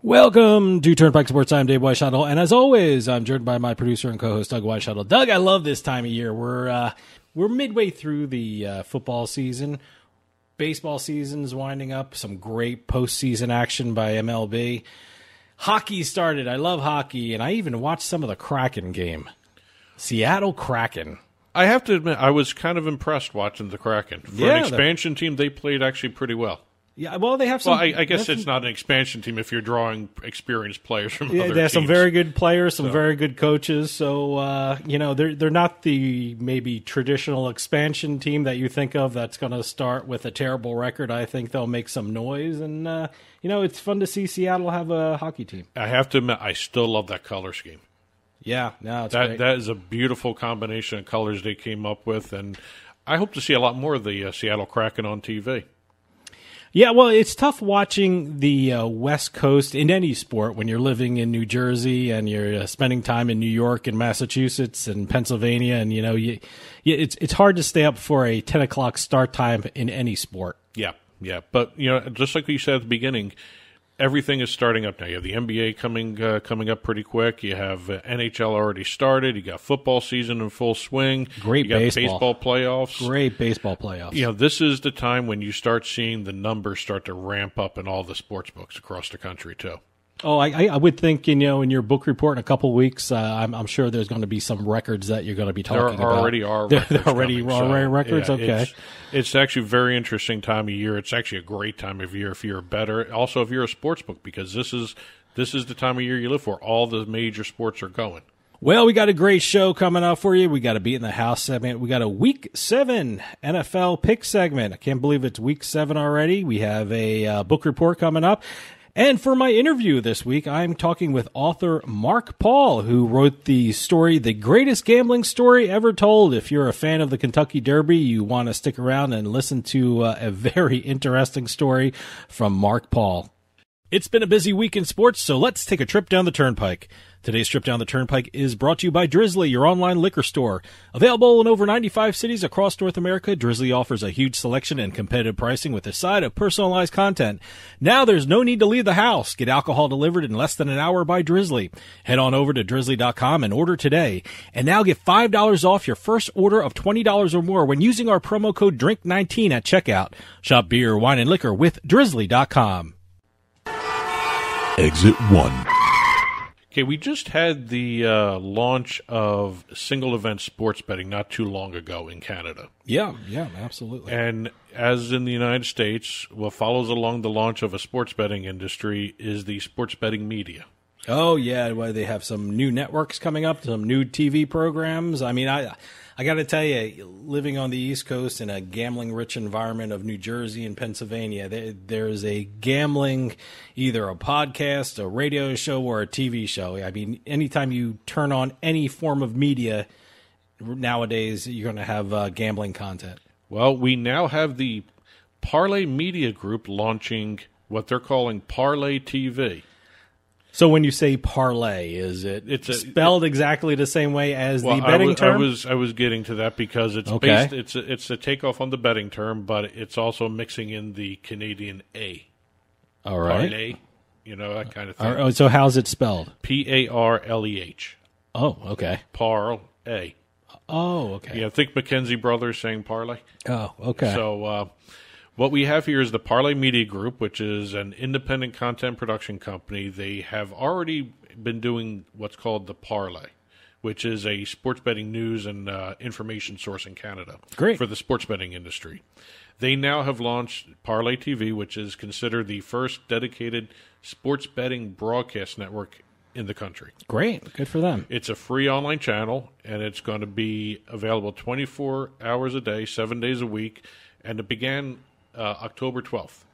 Welcome to Turnpike Sports. I'm Dave Weischadle, and as always, I'm joined by my producer and co-host Doug Weischadle. Doug, I love this time of year. We're midway through the football season. Baseball season's winding up. Some great postseason action by MLB. Hockey started. I love hockey, and I even watched some of the Kraken game. Seattle Kraken. I have to admit, I was kind of impressed watching the Kraken. For an expansion team, they played actually pretty well. Yeah, well, they have some. Well, I guess it's not an expansion team if you're drawing experienced players from other teams. They have some very good players, some very good coaches. So, they're not the maybe traditional expansion team that you think of that's going to start with a terrible record. I think they'll make some noise, and it's fun to see Seattle have a hockey team. I have to admit, I still love that color scheme. Yeah, no, it's great. That is a beautiful combination of colors they came up with, and I hope to see a lot more of the Seattle Kraken on TV. Yeah, well, it's tough watching the West Coast in any sport when you're living in New Jersey and you're spending time in New York and Massachusetts and Pennsylvania, and it's hard to stay up for a 10 o'clock start time in any sport. Yeah, but just like you said at the beginning, everything is starting up now. You have the NBA coming up pretty quick. You have NHL already started. You got football season in full swing. Great baseball playoffs. Great baseball playoffs. This is the time when you start seeing the numbers start to ramp up in all the sports books across the country too. Oh, I would think, in your book report in a couple of weeks, I'm sure there's going to be some records that you're going to be talking about. There already are records? Okay. It's actually a very interesting time of year. It's actually a great time of year if you're a bettor. Also, if you're a sports book, because this is the time of year you live for. All the major sports are going. Well, we got a great show coming up for you. We got a Beatin The House segment. We got a Week 7 NFL pick segment. I can't believe it's Week 7 already. We have a book report coming up. And for my interview this week, I'm talking with author Mark Paul, who wrote the story, The Greatest Gambling Story Ever Told. If you're a fan of the Kentucky Derby, you want to stick around and listen to a very interesting story from Mark Paul. It's been a busy week in sports, so let's take a trip down the Turnpike. Today's trip down the Turnpike is brought to you by Drizzly, your online liquor store. Available in over 95 cities across North America, Drizzly offers a huge selection and competitive pricing with a side of personalized content. Now there's no need to leave the house. Get alcohol delivered in less than an hour by Drizzly. Head on over to drizzly.com and order today. And now get $5 off your first order of $20 or more when using our promo code DRINK19 at checkout. Shop beer, wine, and liquor with drizzly.com. Exit 1. Okay, we just had the launch of single event sports betting not too long ago in Canada. Yeah, absolutely. And as in the United States, what follows along the launch of a sports betting industry is the sports betting media. Oh, yeah, well, they have some new networks coming up, some new TV programs. I mean, I got to tell you, living on the East Coast in a gambling-rich environment of New Jersey and Pennsylvania, there's a gambling, either a podcast, a radio show, or a TV show. I mean, anytime you turn on any form of media nowadays, you're going to have gambling content. Well, we now have the Parleh Media Group launching what they're calling Parleh TV. So when you say parlay, is it spelled exactly the same way as the betting term? I was getting to that because it's based. It's a takeoff on the betting term, but it's also mixing in the Canadian A. All right. Parlay, that kind of thing. So how's it spelled? Parleh. Oh, okay. Parleh. Oh, okay. Yeah, think Mackenzie Brothers saying parlay. Oh, okay. So what we have here is the Parleh Media Group, which is an independent content production company. They have already been doing what's called the Parleh, which is a sports betting news and information source in Canada. Great. For the sports betting industry. They now have launched Parleh TV, which is considered the first dedicated sports betting broadcast network in the country. Great. Good for them. It's a free online channel, and it's going to be available 24 hours a day, 7 days a week, and it began October 12th.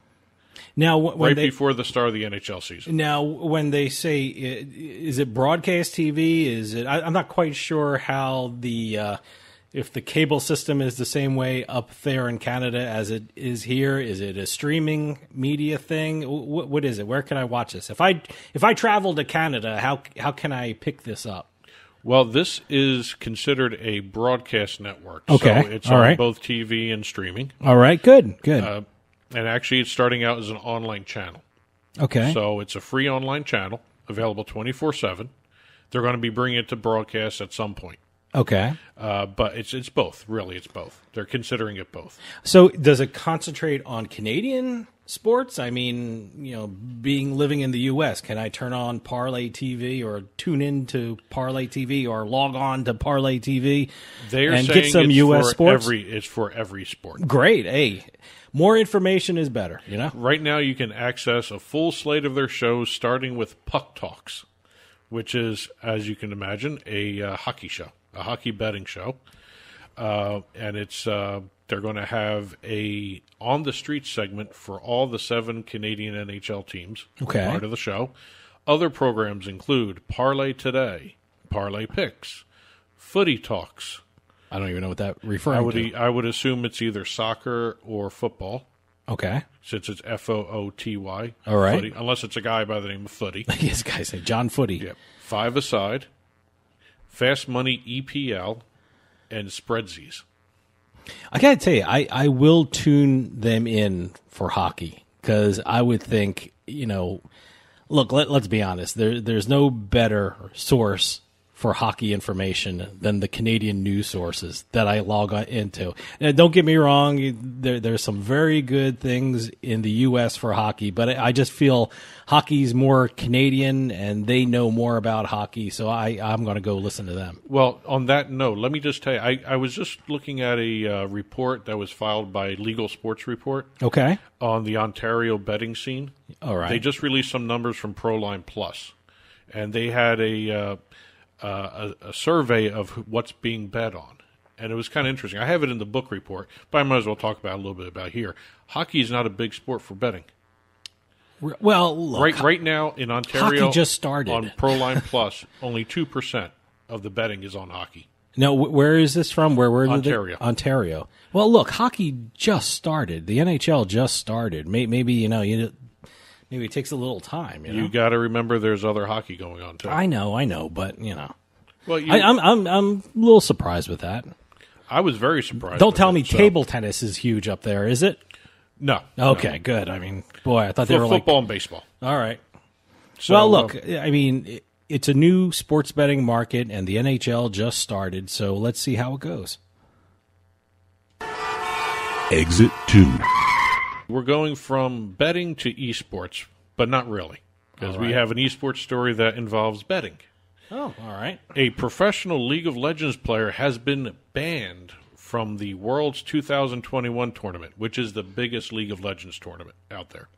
Now, before the start of the NHL season. Now, when they say, is it broadcast TV? Is it? I'm not quite sure how if the cable system is the same way up there in Canada as it is here. Is it a streaming media thing? What is it? Where can I watch this? If I travel to Canada, how can I pick this up? Well, this is considered a broadcast network. Okay. So it's on both TV and streaming. All right. Good. And actually, it's starting out as an online channel. Okay. So it's a free online channel available 24/7. They're going to be bringing it to broadcast at some point. Okay. But it's both. Really, it's both. They're considering it both. So does it concentrate on Canadian sports? I mean, living in the U.S., can I turn on Parleh TV or tune in to Parleh TV or log on to Parleh TV and get some U.S. sports? It's for every sport. Great. Hey, more information is better, Right now you can access a full slate of their shows, starting with Puck Talks, which is, as you can imagine, a hockey show. A hockey betting show, and it's they're going to have a on the street segment for all the 7 Canadian NHL teams. Okay, part of the show. Other programs include Parleh Today, Parleh Picks, Footy Talks. I don't even know what that refers to. I would assume it's either soccer or football. Okay, since it's FOOTY. All right, Footy, unless it's a guy by the name of Footy. Yes, guys say John Footy. Yep. 5 Aside. Fast Money EPL, and Spreadsies. I got to tell you, I will tune them in for hockey because I would think, look, let's be honest. There's no better source for hockey information than the Canadian news sources that I log on into. Now, don't get me wrong, there's some very good things in the U.S. for hockey, but I just feel hockey's more Canadian and they know more about hockey, so I'm going to go listen to them. Well, on that note, let me just tell you, I was just looking at a report that was filed by Legal Sports Report. Okay. On the Ontario betting scene. All right. They just released some numbers from Proline Plus, and they had a survey of what's being bet on. And it was kind of interesting. I have it in the book report, but I might as well talk about it a little bit about here. Hockey is not a big sport for betting. Well, look, right now in Ontario, hockey just started. On Proline Plus, only 2% of the betting is on hockey. No, where is this from? Where Ontario. Ontario. Well, look, hockey just started. The NHL just started. Maybe maybe it takes a little time. You got to remember, there's other hockey going on too. I know, but Well, I'm a little surprised with that. I was very surprised. Don't tell me table tennis is huge up there, is it? No. Okay, no. good. I mean, boy, I thought they were football and baseball. All right. So, well, look, I mean, it's a new sports betting market, and the NHL just started, so let's see how it goes. Exit 2. We're going from betting to esports, but not really, because we have an esports story that involves betting. Oh, all right. A professional League of Legends player has been banned from the World's 2021 tournament, which is the biggest League of Legends tournament out there.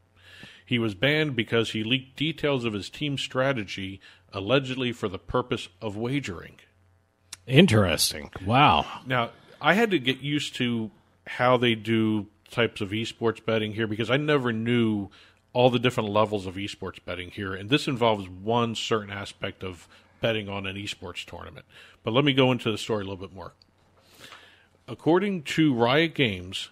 He was banned because he leaked details of his team's strategy, allegedly for the purpose of wagering. Interesting. Wow. Now, I had to get used to how they do types of esports betting here because I never knew all the different levels of esports betting here, and this involves one certain aspect of betting on an esports tournament. But let me go into the story a little bit more. According to Riot Games,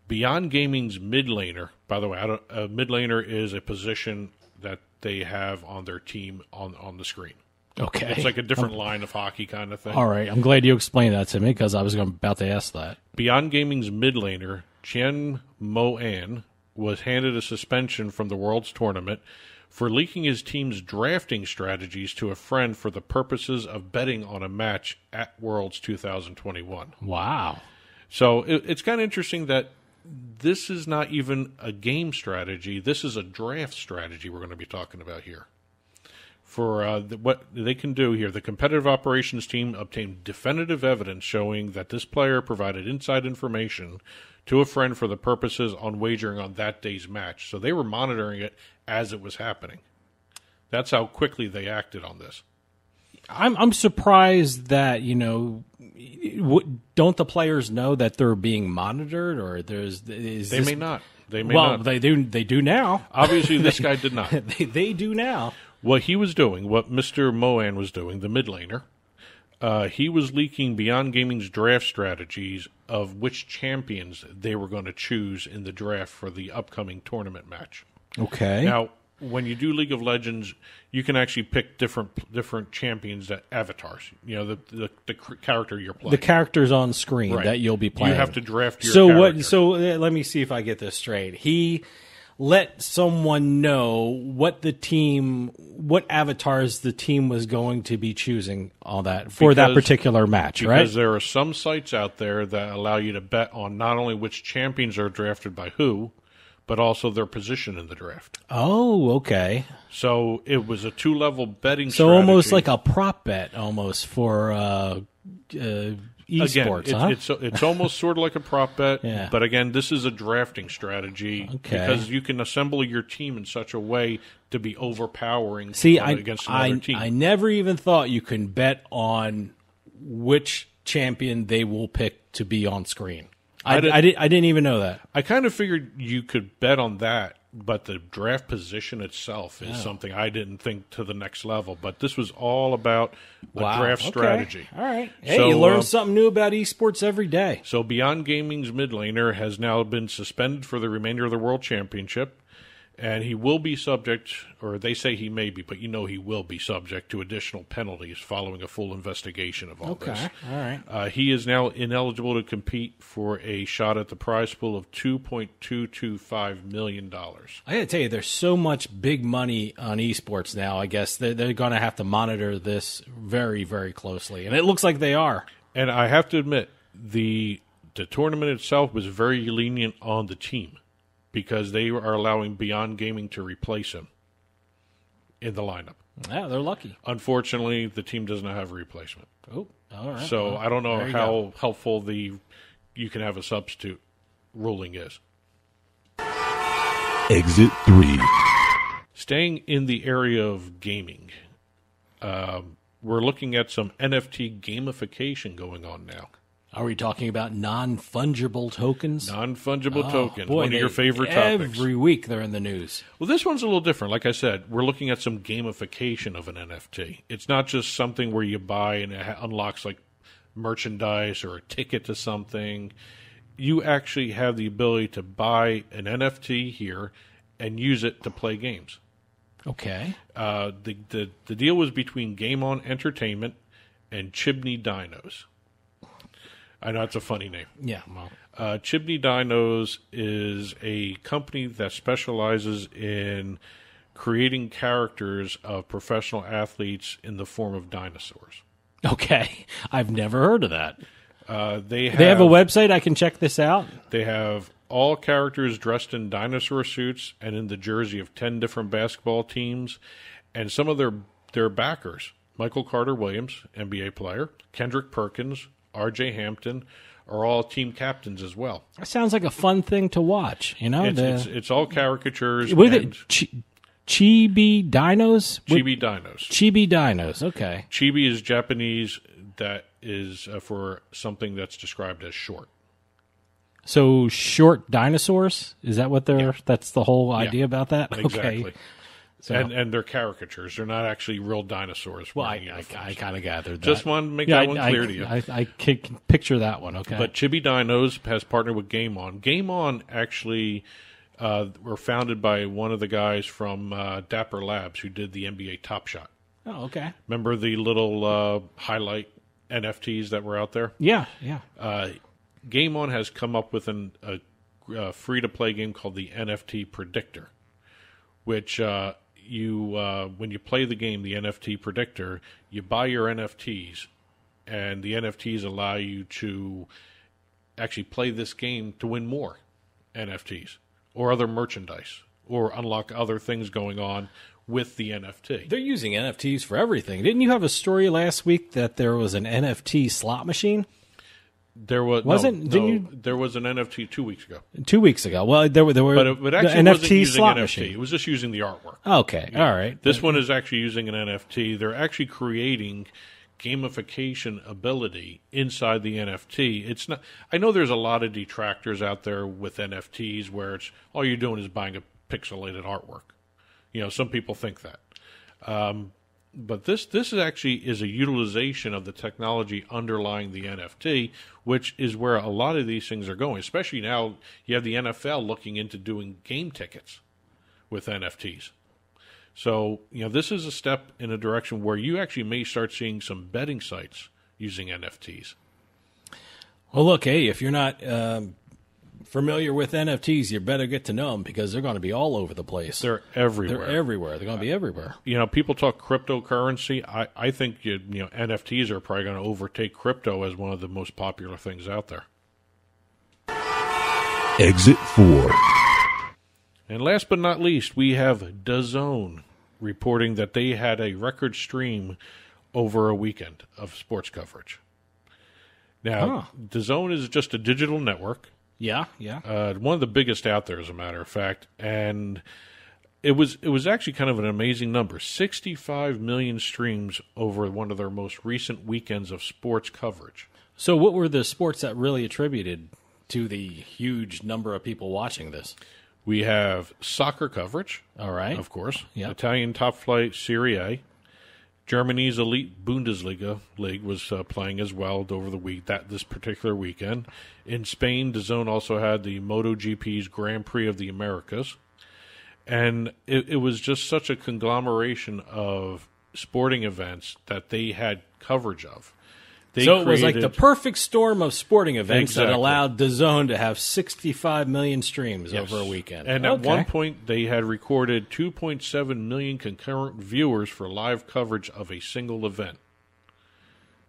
Beyond Gaming's mid laner, by the way, a mid laner is a position that they have on their team on the screen. Okay. It's like a different line of hockey kind of thing. All right. I'm glad you explained that to me because I was about to ask that. Beyond Gaming's mid laner, Chen Mo-an, was handed a suspension from the World's tournament for leaking his team's drafting strategies to a friend for the purposes of betting on a match at Worlds 2021. Wow. So it's kind of interesting that this is not even a game strategy. This is a draft strategy we're going to be talking about here. For what they can do here, the competitive operations team obtained definitive evidence showing that this player provided inside information to a friend for the purposes on wagering on that day's match. So they were monitoring it as it was happening. That's how quickly they acted on this. I'm surprised that, don't the players know that they're being monitored, or They may not. They may well, not. they do now. Obviously, this guy did not. They do now. What he was doing, what Mr. Mo-an was doing, the mid laner, he was leaking Beyond Gaming's draft strategies of which champions they were going to choose in the draft for the upcoming tournament match. Okay. Now, when you do League of Legends, you can actually pick different champions, that avatars. The character you're playing. The characters on screen Right. that you'll be playing. You have to draft your character. So let me see if I get this straight. He let someone know what avatars the team was going to be choosing for that particular match, right? Because there are some sites out there that allow you to bet on not only which champions are drafted by who, but also their position in the draft. Oh, okay. So it was a 2-level betting So strategy. almost like a prop bet almost for esports, again, huh? it's almost sort of like a prop bet, Yeah. but again, this is a drafting strategy because you can assemble your team in such a way to be overpowering against another team. I never even thought you can bet on which champion they will pick to be on screen. I didn't even know that. I kind of figured you could bet on that, but the draft position itself is something I didn't think to the next level. But this was all about a draft strategy. All right. Hey, you learn something new about esports every day. So Beyond Gaming's mid laner has now been suspended for the remainder of the World Championship, and he will be subject, or they say he may be, but he will be subject to additional penalties following a full investigation of all this. All right. He is now ineligible to compete for a shot at the prize pool of $2.225 million. I got to tell you, there's so much big money on esports now. I guess they're going to have to monitor this very, very closely, and it looks like they are. And I have to admit, the tournament itself was very lenient on the team, because they are allowing Beyond Gaming to replace him in the lineup. Yeah, they're lucky. Unfortunately, the team does not have a replacement. Oh, all right. So well, I don't know how go. helpful you can have a substitute ruling is. Exit 3. Staying in the area of gaming, we're looking at some NFT gamification going on now. Are we talking about non-fungible tokens? Non-fungible tokens, boy, one of your favorite topics. Every week they're in the news. Well, this one's a little different. Like I said, we're looking at some gamification of an NFT. It's not just something where you buy and it unlocks like merchandise or a ticket to something. You actually have the ability to buy an NFT here and use it to play games. Okay. The deal was between Game On Entertainment and Chibney Dinos. I know it's a funny name. Yeah. Well, Chibney Dinos is a company that specializes in creating characters of professional athletes in the form of dinosaurs. okay. I've never heard of that. They have a website. I can check this out. They have all characters dressed in dinosaur suits and in the jersey of 10 different basketball teams, and some of their backers, Michael Carter Williams, NBA player, Kendrick Perkins, R.J. Hampton, are all team captains as well. That sounds like a fun thing to watch. You know, it's all caricatures. With it, Chibi Dinos. Chibi Dinos. Chibi Dinos. Okay. Chibi is Japanese. That is for something that's described as short. So short dinosaurs? Is that what they're? Yeah. That's the whole idea about that. Exactly. Okay. So, and they're caricatures. They're not actually real dinosaurs. Well, I kind of gathered that. Just wanted to make that one clear to you. I can picture that one, okay. But Chibi Dinos has partnered with Game On. Game On actually were founded by one of the guys from Dapper Labs who did the NBA Top Shot. Oh, okay. Remember the little highlight NFTs that were out there? Yeah. Game On has come up with a free-to-play game called the NFT Predictor, which... when you play the game, the NFT Predictor, you buy your NFTs, and the NFTs allow you to actually play this game to win more NFTs or other merchandise or unlock other things going on with the NFT. They're using NFTs for everything. Didn't you have a story last week that there was an NFT slot machine? There was there was an NFT 2 weeks ago. 2 weeks ago. Well, there were but actually NFT wasn't using slot NFT. machine. It was just using the artwork. Okay, all right. This one is actually using an NFT. They're actually creating gamification ability inside the NFT. It's not. I know there's a lot of detractors out there with NFTs where it's all you're doing is buying a pixelated artwork. You know, some people think that. But this is a utilization of the technology underlying the NFT, which is where a lot of these things are going. Especially now, you have the NFL looking into doing game tickets with NFTs. So, this is a step in a direction where you actually may start seeing some betting sites using NFTs. Well, look, hey, if you're not familiar with NFTs, you better get to know them because they're going to be all over the place. They're everywhere. They're everywhere. They're going to be everywhere. People talk cryptocurrency. I think NFTs are probably going to overtake crypto as one of the most popular things out there. Exit 4. And last but not least, we have DAZN reporting that they had a record stream over a weekend of sports coverage. Now, DAZN is just a digital network. Yeah. One of the biggest out there, as a matter of fact. And it was actually kind of an amazing number. 65 million streams over one of their most recent weekends of sports coverage. So what were the sports that really attributed to the huge number of people watching this? We have soccer coverage, all right, of course. Yep. Italian top flight Serie A. Germany's elite Bundesliga league was playing as well over the week, this particular weekend. In Spain, DAZN also had the MotoGP's Grand Prix of the Americas. And it was just such a conglomeration of sporting events that they had coverage of. So it was like the perfect storm of sporting events Exactly. that allowed DAZN to have 65 million streams over a weekend. And at one point, they had recorded 2.7 million concurrent viewers for live coverage of a single event.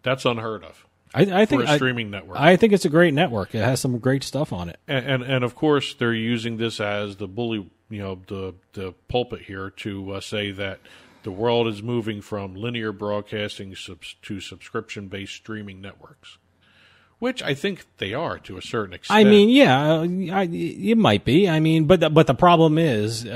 That's unheard of. I think for a streaming network. I think it's a great network. It has some great stuff on it. And of course, they're using this as the bully, the pulpit here to say that the world is moving from linear broadcasting to subscription-based streaming networks, which I think they are to a certain extent. I mean, yeah, it might be. I mean, but the problem is,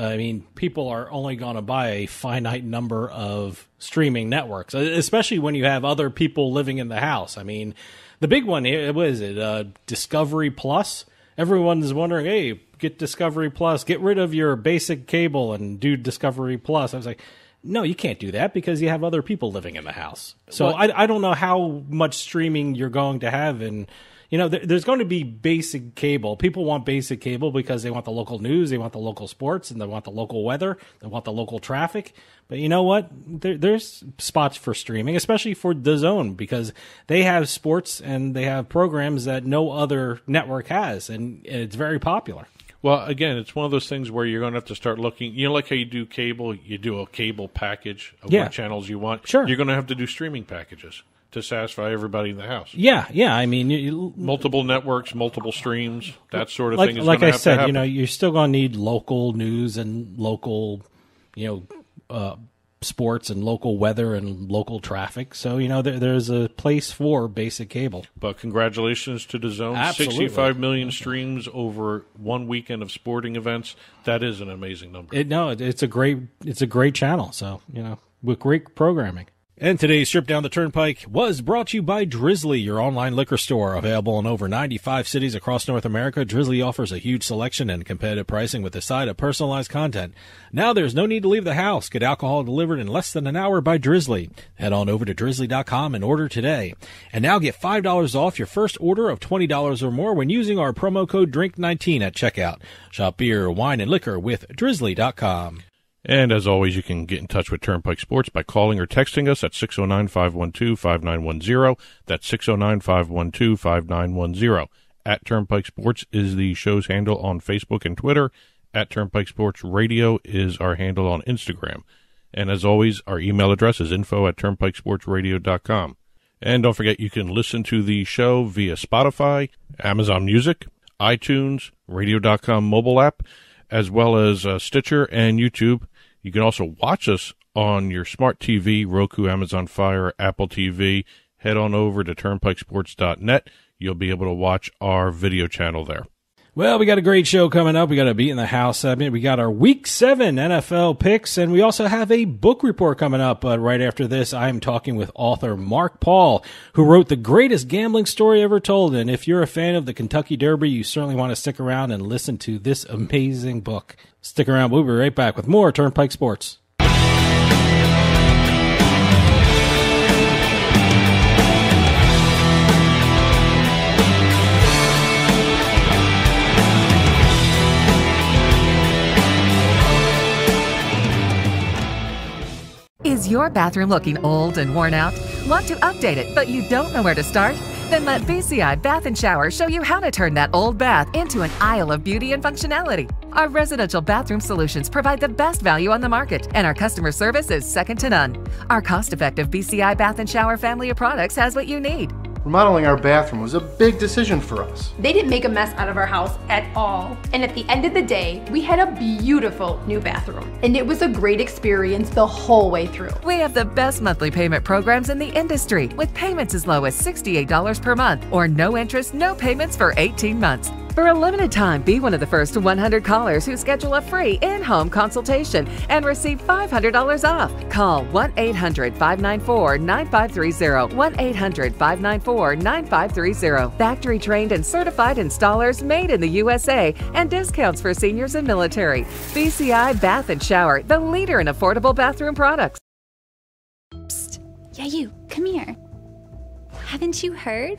people are only going to buy a finite number of streaming networks, especially when you have other people living in the house. I mean, the big one here, what is it, Discovery Plus? Everyone's wondering, hey, get Discovery Plus, get rid of your basic cable and do Discovery Plus. I was like, no, you can't do that because you have other people living in the house. So well, I don't know how much streaming you're going to have. And, there's going to be basic cable. People want basic cable because they want the local news, they want the local sports, and they want the local weather, they want the local traffic. But you know what? There's spots for streaming, especially for DAZN, because they have sports and they have programs that no other network has, and it's very popular. Well, again, it's one of those things where you're going to have to start looking. Like how you do cable, you do a cable package of what channels you want. Sure. You're going to have to do streaming packages to satisfy everybody in the house. Yeah. I mean, multiple networks, multiple streams, that sort of thing is like going to I have said, to happen. you're still going to need local news and local, sports and local weather and local traffic. So, there's a place for basic cable. But congratulations to DAZN. Absolutely. 65 million streams over one weekend of sporting events. That is an amazing number. It's a great channel. So, with great programming. And today's trip down the Turnpike was brought to you by Drizzly, your online liquor store. Available in over 95 cities across North America, Drizzly offers a huge selection and competitive pricing with a side of personalized content. Now there's no need to leave the house. Get alcohol delivered in less than an hour by Drizzly. Head on over to drizzly.com and order today. And now get $5 off your first order of $20 or more when using our promo code DRINK19 at checkout. Shop beer, wine, and liquor with drizzly.com. And as always, you can get in touch with Turnpike Sports by calling or texting us at 609-512-5910. That's 609-512-5910. At Turnpike Sports is the show's handle on Facebook and Twitter. At Turnpike Sports Radio is our handle on Instagram. And as always, our email address is info@turnpikesportsradio.com. And don't forget, you can listen to the show via Spotify, Amazon Music, iTunes, radio.com mobile app, as well as Stitcher and YouTube. You can also watch us on your smart TV, Roku, Amazon Fire, Apple TV. Head on over to turnpikesports.net. You'll be able to watch our video channel there. Well, we got a great show coming up. We got a Beatin the House segment. We got our Week 7 NFL picks, and we also have a book report coming up. But right after this, I'm talking with author Mark Paul, who wrote the greatest gambling story ever told. And if you're a fan of the Kentucky Derby, you certainly want to stick around and listen to this amazing book. Stick around. We'll be right back with more Turnpike Sports. Is your bathroom looking old and worn out? Want to update it, but you don't know where to start? Then let BCI Bath and Shower show you how to turn that old bath into an aisle of beauty and functionality. Our residential bathroom solutions provide the best value on the market, and our customer service is second to none. Our cost-effective BCI Bath and Shower family of products has what you need. Remodeling our bathroom was a big decision for us. They didn't make a mess out of our house at all. And at the end of the day, we had a beautiful new bathroom. And it was a great experience the whole way through. We have the best monthly payment programs in the industry, with payments as low as $68 per month, or no interest, no payments for 18 months. For a limited time, be one of the first 100 callers who schedule a free in-home consultation and receive $500 off. Call 1-800-594-9530, 1-800-594-9530. Factory-trained and certified installers made in the USA, and discounts for seniors and military. BCI Bath and Shower, the leader in affordable bathroom products. Psst. Yeah, you. Come here. Haven't you heard?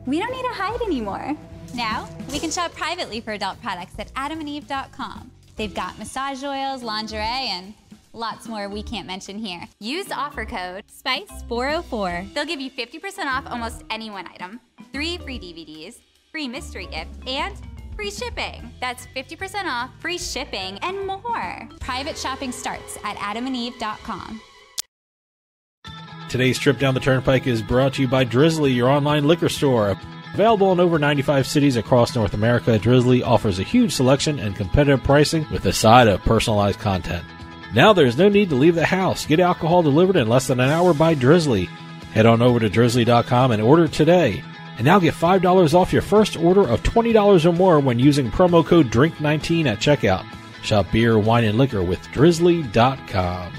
We don't need to hide anymore. Now, we can shop privately for adult products at adamandeve.com. They've got massage oils, lingerie, and lots more we can't mention here. Use offer code SPICE404. They'll give you 50% off almost any one item, 3 free DVDs, free mystery gift, and free shipping. That's 50% off, free shipping, and more. Private shopping starts at adamandeve.com. Today's trip down the Turnpike is brought to you by Drizzly, your online liquor store. Available in over 95 cities across North America, Drizzly offers a huge selection and competitive pricing with a side of personalized content. Now there's no need to leave the house. Get alcohol delivered in less than an hour by Drizzly. Head on over to drizzly.com and order today. And now get $5 off your first order of $20 or more when using promo code DRINK19 at checkout. Shop beer, wine, and liquor with drizzly.com.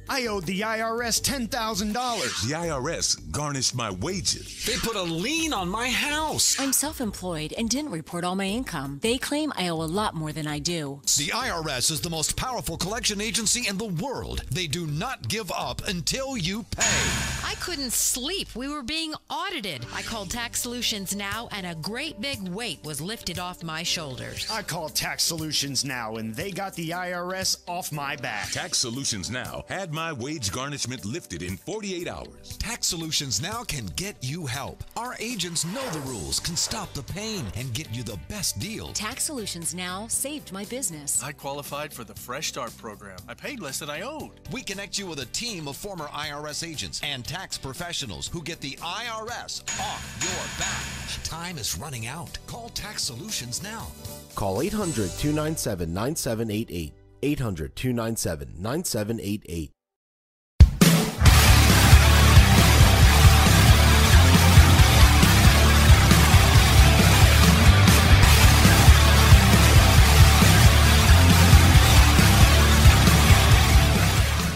I owed the IRS $10,000. The IRS garnished my wages. They put a lien on my house. I'm self-employed and didn't report all my income. They claim I owe a lot more than I do. The IRS is the most powerful collection agency in the world. They do not give up until you pay. I couldn't sleep. We were being audited. I called Tax Solutions Now, and a great big weight was lifted off my shoulders. I called Tax Solutions Now, and they got the IRS off my back. Tax Solutions Now had my wage garnishment lifted in 48 hours. Tax Solutions Now can get you help. Our agents know the rules, can stop the pain, and get you the best deal. Tax Solutions Now saved my business. I qualified for the Fresh Start program. I paid less than I owed. We connect you with a team of former IRS agents and tax professionals who get the IRS off your back. Time is running out. Call Tax Solutions now. Call 800-297-9788. 800-297-9788.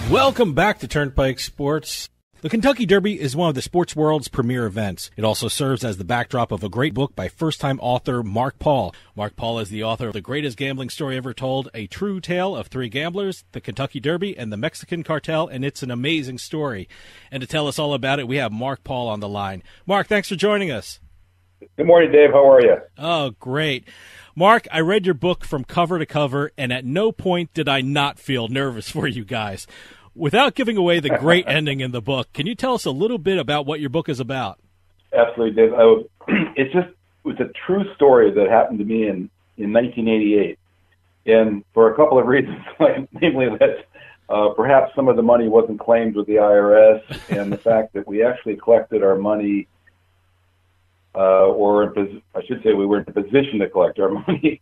Welcome back to Turnpike Sports. The Kentucky Derby is one of the sports world's premier events. It also serves as the backdrop of a great book by first-time author Mark Paul. Mark Paul is the author of The Greatest Gambling Story Ever Told, a true tale of three gamblers, the Kentucky Derby, and the Mexican cartel, and it's an amazing story. And to tell us all about it, we have Mark Paul on the line. Mark, thanks for joining us. Good morning, Dave. How are you? Oh, great. Mark, I read your book from cover to cover, and at no point did I not feel nervous for you guys. Without giving away the great ending in the book, can you tell us a little bit about what your book is about? Absolutely, Dave. It was a true story that happened to me in 1988, and for a couple of reasons, namely that perhaps some of the money wasn't claimed with the IRS, and the fact that we actually collected our money, or I should say we were in a position to collect our money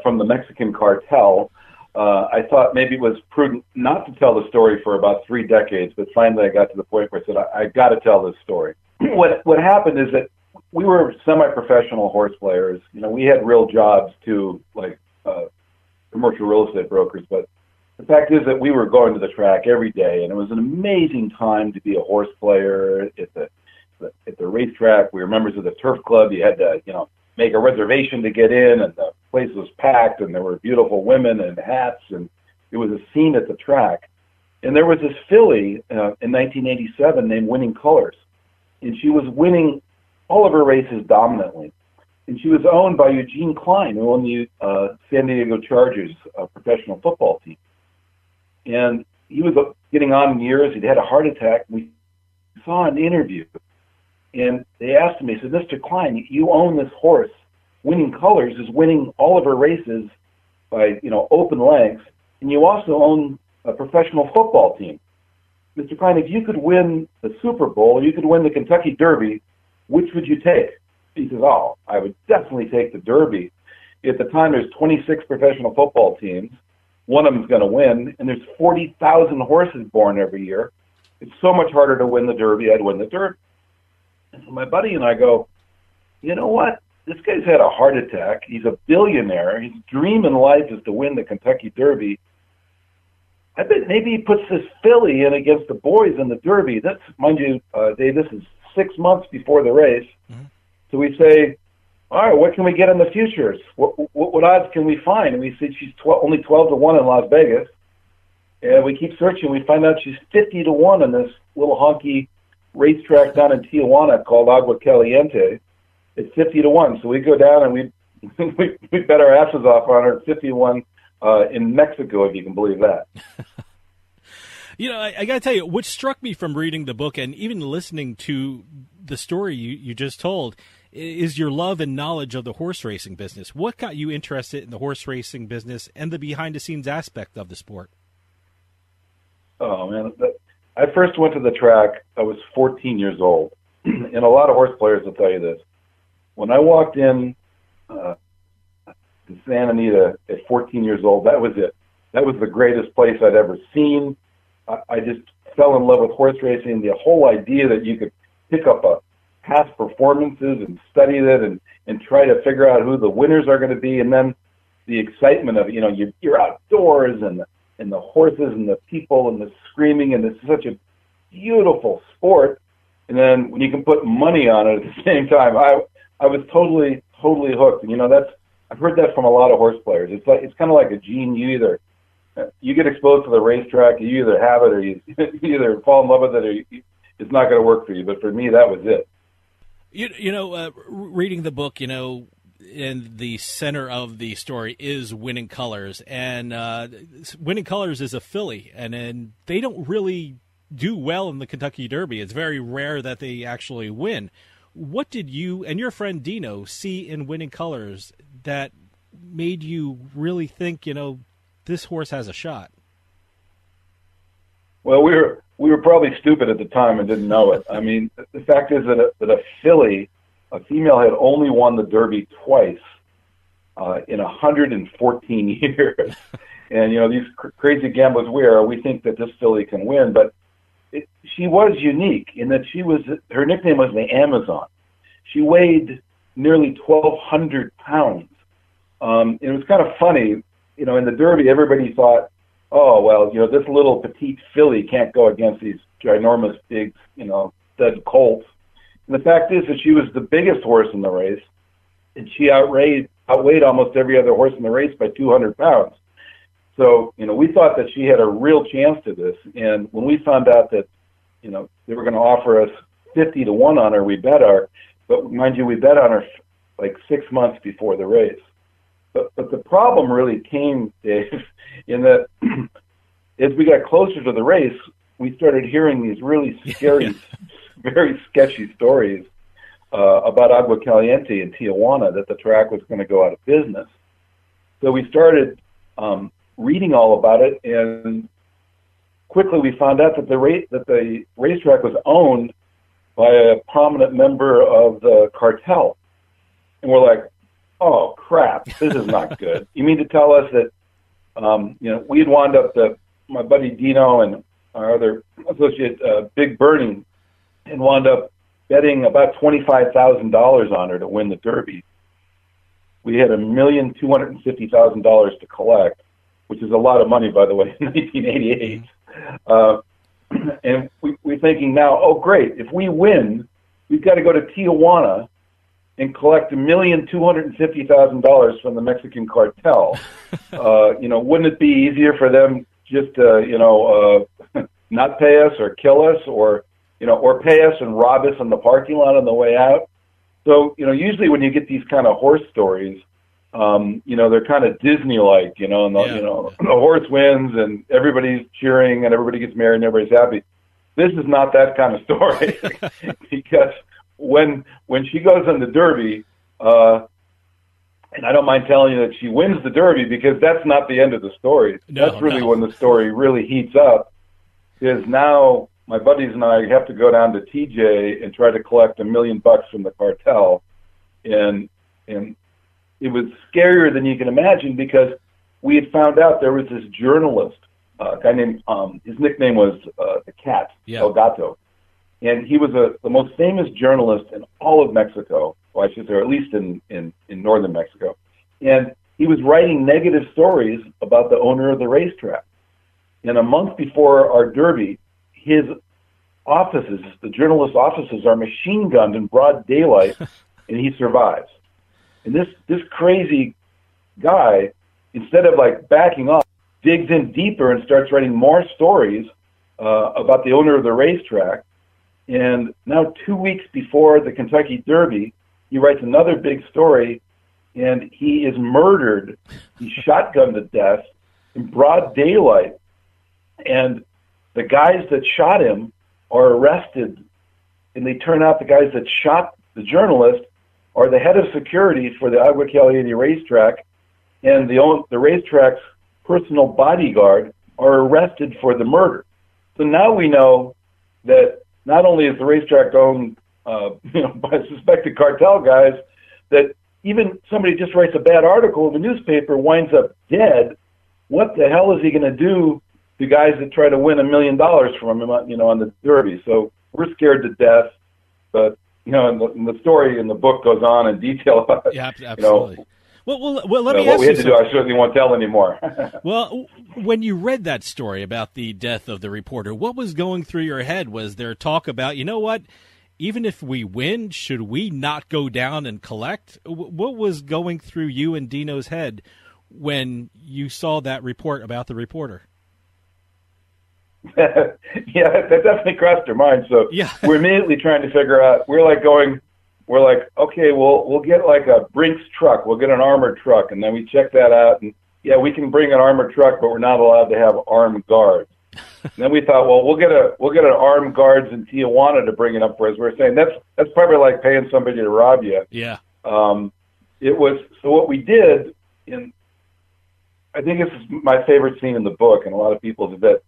from the Mexican cartel. I thought maybe it was prudent not to tell the story for about 3 decades, but finally I got to the point where I said, I got to tell this story. What happened is that we were semi-professional horse players. You know, we had real jobs too, like commercial real estate brokers, but the fact is that we were going to the track every day, and it was an amazing time to be a horse player at the racetrack. We were members of the turf club. You had to, make a reservation to get in, and the place was packed, and there were beautiful women and hats, and it was a scene at the track. And there was this filly in 1987 named Winning Colors, and she was winning all of her races dominantly. And she was owned by Eugene Klein, who owned the San Diego Chargers professional football team. And he was getting on in years. He'd had a heart attack. We saw an interview, and they asked me, said, Mr. Klein, you own this horse. Winning Colors is winning all of her races by, open lengths, and you also own a professional football team. Mr. Klein, if you could win the Super Bowl, you could win the Kentucky Derby, which would you take? He says, oh, I would definitely take the Derby. At the time, there's 26 professional football teams. One of them's going to win, and there's 40,000 horses born every year. It's so much harder to win the Derby. I'd win the Derby. And so my buddy and I go, you know what? This guy's had a heart attack. He's a billionaire. His dream in life is to win the Kentucky Derby. I bet maybe he puts this filly in against the boys in the Derby. That's, mind you, Dave, this is 6 months before the race. Mm-hmm. So we say, all right, what can we get in the futures? What odds can we find? And we see she's only 12-1 in Las Vegas. And we keep searching. We find out she's 50-1 in this little honky racetrack down in Tijuana called Agua Caliente. It's 50-1. So we go down and we bet our asses off on her at 51 in Mexico, if you can believe that. I got to tell you, what struck me from reading the book and even listening to the story you just told is your love and knowledge of the horse racing business. What got you interested in the horse racing business and the behind-the-scenes aspect of the sport? Oh, man. I first went to the track, I was 14 years old. And a lot of horse players will tell you this. When I walked in to Santa Anita at 14 years old, that was it. That was the greatest place I'd ever seen. I just fell in love with horse racing. The whole idea that you could pick up past performances and study it and try to figure out who the winners are going to be, and then the excitement of you're outdoors and the horses and the people and the screaming, and it's such a beautiful sport. And then when you can put money on it at the same time, I was totally hooked. And I've heard that from a lot of horse players. It's kind of like a gene. You get exposed to the racetrack, you either have it or you either fall in love with it or it's not going to work for you. But for me, that was it. Reading the book, and the center of the story is Winning Colors, and Winning Colors is a filly, and they don't really do well in the Kentucky Derby. It's very rare that they actually win. What did you and your friend Dino see in Winning Colors that made you really think, this horse has a shot? Well, we were probably stupid at the time and didn't know it. I mean, the fact is that a filly, a female, had only won the Derby twice in 114 years. And, these crazy gamblers we think that this filly can win. But she was unique in that her nickname was the Amazon. She weighed nearly 1,200 pounds. It was kind of funny. In the Derby, everybody thought, oh, well, this little petite filly can't go against these ginormous big, stud colts. And the fact is that she was the biggest horse in the race, and she outweighed almost every other horse in the race by 200 pounds. So, we thought that she had a real chance to this. And when we found out that, they were going to offer us 50-1 on her, we bet her. But mind you, we bet on her like 6 months before the race. But the problem really came, Dave, in that as we got closer to the race, we started hearing these really scary, very sketchy stories about Agua Caliente in Tijuana, that the track was going to go out of business. So we started reading all about it, and quickly we found out that the racetrack was owned by a prominent member of the cartel. And we're like, oh, crap, this is not good. You mean to tell us that, we'd wound up, my buddy Dino and our other associate, Big Bernie, and wound up betting about $25,000 on her to win the Derby. We had $1,250,000 to collect, which is a lot of money, by the way, in 1988. And we're thinking now, oh, great, if we win, we've got to go to Tijuana and collect $1,250,000 from the Mexican cartel. Wouldn't it be easier for them just to, not pay us or kill us, or pay us and rob us in the parking lot on the way out? So, usually when you get these kind of horse stories, they're kind of Disney-like, and the horse wins and everybody's cheering and everybody gets married and everybody's happy. this is not that kind of story because when she goes in the Derby, and I don't mind telling you that she wins the Derby because that's not the end of the story. That's really when the story really heats up, is now my buddies and I have to go down to TJ and try to collect $1 million from the cartel. And it was scarier than you can imagine because we had found out there was this journalist, a guy named, his nickname was the Cat, El Gato. And he was the most famous journalist in all of Mexico, well, I should say, or at least in northern Mexico. And he was writing negative stories about the owner of the racetrack. And a month before our Derby, his offices, the journalist's offices, are machine gunned in broad daylight, and he survives. And this crazy guy, instead of like backing off, digs in deeper and starts writing more stories about the owner of the racetrack. And now 2 weeks before the Kentucky Derby, he writes another big story, and he is murdered. He's shotgunned to death in broad daylight. And the guys that shot him are arrested, and they turn out the guys that shot the journalist are the head of security for the Agua Caliente racetrack, and the racetrack's personal bodyguard are arrested for the murder. So now we know that not only is the racetrack owned by suspected cartel guys, that even somebody just writes a bad article in the newspaper winds up dead. What the hell is he going to do to guys that try to win $1 million from him, on the Derby? So we're scared to death. But and the story in the book goes on in detail about it. Yeah, absolutely. Well, let me ask you what we had to do, I certainly won't tell anymore. Well, when you read that story about the death of the reporter, what was going through your head? Was there talk about, what, even if we win, should we not go down and collect? What was going through you and Dino's head when you saw that report about the reporter? Yeah, that definitely crossed our mind. So we're immediately trying to figure out, we're like, okay, we'll get like a Brinks truck. We'll get an armored truck. And then we check that out. And we can bring an armored truck, but we're not allowed to have armed guards. And then we thought, well, we'll get an armed guards in Tijuana to bring it up for us. We're saying that's probably like paying somebody to rob you. Yeah. It was, so what we did, I think this is my favorite scene in the book, and a lot of people's, is that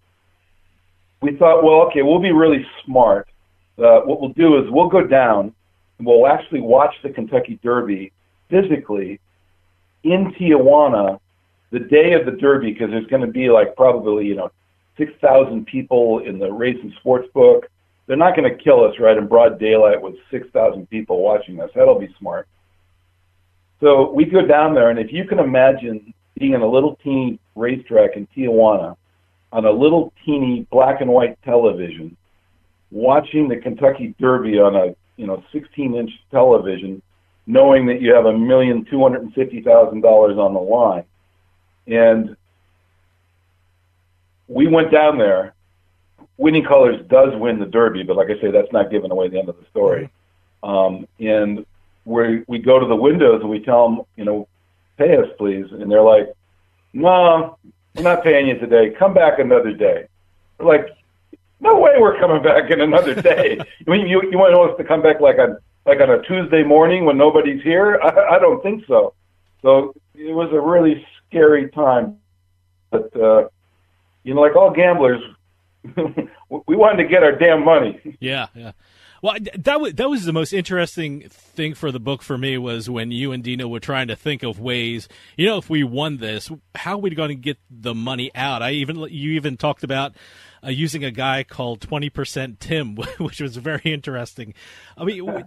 we thought, well, okay, we'll be really smart. What we'll do is we'll go down and we'll actually watch the Kentucky Derby physically in Tijuana the day of the Derby, because there's going to be like probably, 6,000 people in the race and sports book. They're not going to kill us right in broad daylight with 6,000 people watching us. That'll be smart. So we go down there, and if you can imagine being in a little teeny racetrack in Tijuana on a little teeny black and white television, watching the Kentucky Derby on a 16-inch television, knowing that you have $1,250,000 on the line. And we went down there. Winning Colors does win the Derby, but like I say, that's not giving away the end of the story. And we go to the windows and we tell them, pay us, please. And they're like, no, we're not paying you today. Come back another day. We're like, no way we're coming back in another day. I mean, you want us to come back like on a Tuesday morning when nobody's here? I don't think so. So it was a really scary time. But, like all gamblers, we wanted to get our damn money. Yeah. Well, that was the most interesting thing for the book for me, was when you and Dino were trying to think of ways, if we won this, how are we going to get the money out? You even talked about using a guy called 20% Tim, which was very interesting. I mean,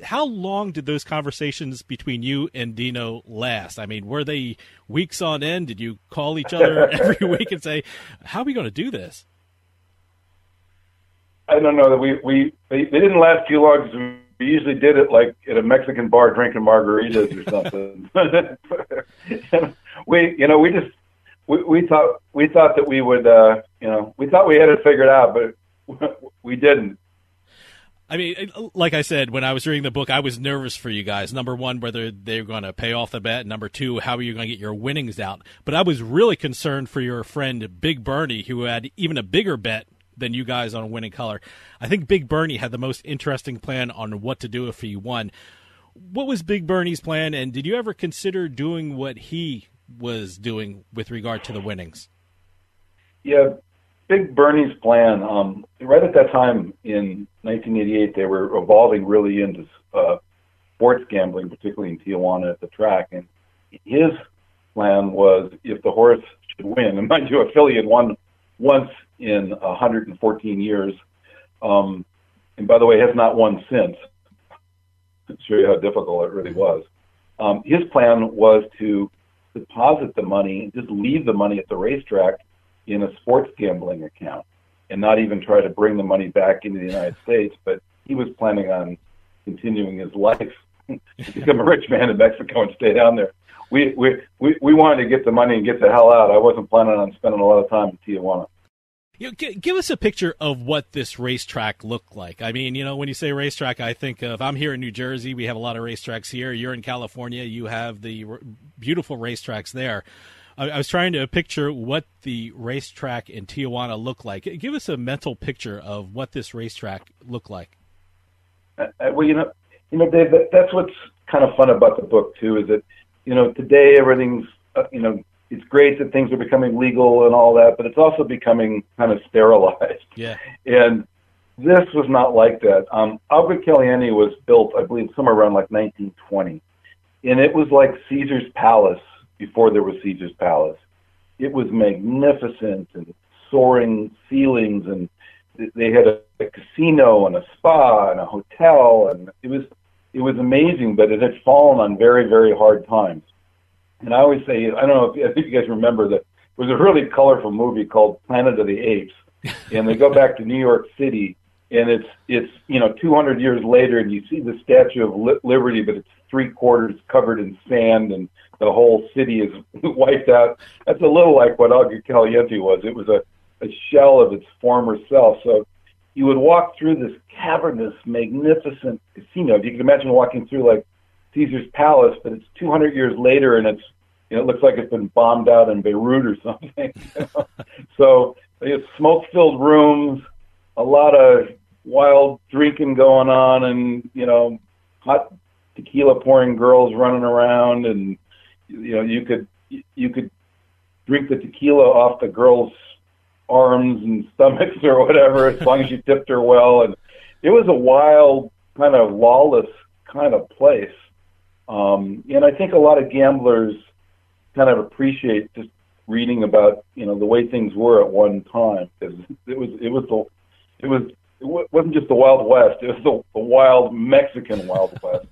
how long did those conversations between you and Dino last? I mean, were they weeks on end? Did you call each other every week and say, how are we going to do this? I don't know that they didn't last too long, because we usually did it like at a Mexican bar drinking margaritas or something. We thought that we would, we thought we had it figured out, but we didn't. I mean, like I said, when I was reading the book, I was nervous for you guys. Number one, whether they're going to pay off the bet. Number two, how are you going to get your winnings out? But I was really concerned for your friend Big Bernie, who had even a bigger bet than you guys on winning color. I think Big Bernie had the most interesting plan on what to do if he won. What was Big Bernie's plan, and did you ever consider doing what he was doing with regard to the winnings? Yeah, Big Bernie's plan, right at that time in 1988, they were evolving really into sports gambling, particularly in Tijuana at the track. And his plan was if the horse should win, and mind you, affiliate won once in 114 years, and by the way, has not won since. To show you how difficult it really was. His plan was to deposit the money and just leave the money at the racetrack in a sports gambling account and not even try to bring the money back into the United States. But he was planning on continuing his life to become a rich man in Mexico and stay down there. We wanted to get the money and get the hell out. I wasn't planning on spending a lot of time in Tijuana. Give us a picture of what this racetrack looked like. I mean, when you say racetrack, I think of, I'm here in New Jersey. We have a lot of racetracks here. You're in California. You have the beautiful racetracks there. I was trying to picture what the racetrack in Tijuana looked like. Give us a mental picture of what this racetrack looked like. Well, Dave, that's what's kind of fun about the book, too, is that, today everything's, it's great that things are becoming legal and all that, but it's also becoming kind of sterilized. Yeah. And this was not like that. Albert Caliente was built, I believe, somewhere around like 1920. And it was like Caesar's Palace before there was Caesar's Palace. It was magnificent and soaring ceilings, and they had a casino and a spa and a hotel, and it was amazing, but it had fallen on very, very hard times. And I always say, I don't know if you guys remember that there was a really colorful movie called Planet of the Apes, and they go back to New York City, and it's 200 years later, and you see the Statue of Liberty, but it's 3/4 covered in sand, and the whole city is wiped out. That's a little like what Albert Caliente was. It was a shell of its former self. So you would walk through this cavernous, magnificent casino. If you can imagine walking through like Caesar's Palace, but it's 200 years later, and it's it looks like it's been bombed out in Beirut or something. So it's smoke-filled rooms, a lot of wild drinking going on, and hot tequila pouring girls running around, and you could drink the tequila off the girls' arms and stomachs or whatever, as long as you tipped her well. And it was a wild, kind of lawless kind of place. And I think a lot of gamblers kind of appreciate just reading about the way things were at one time, because it wasn't just the Wild West; it was the wild Mexican Wild West.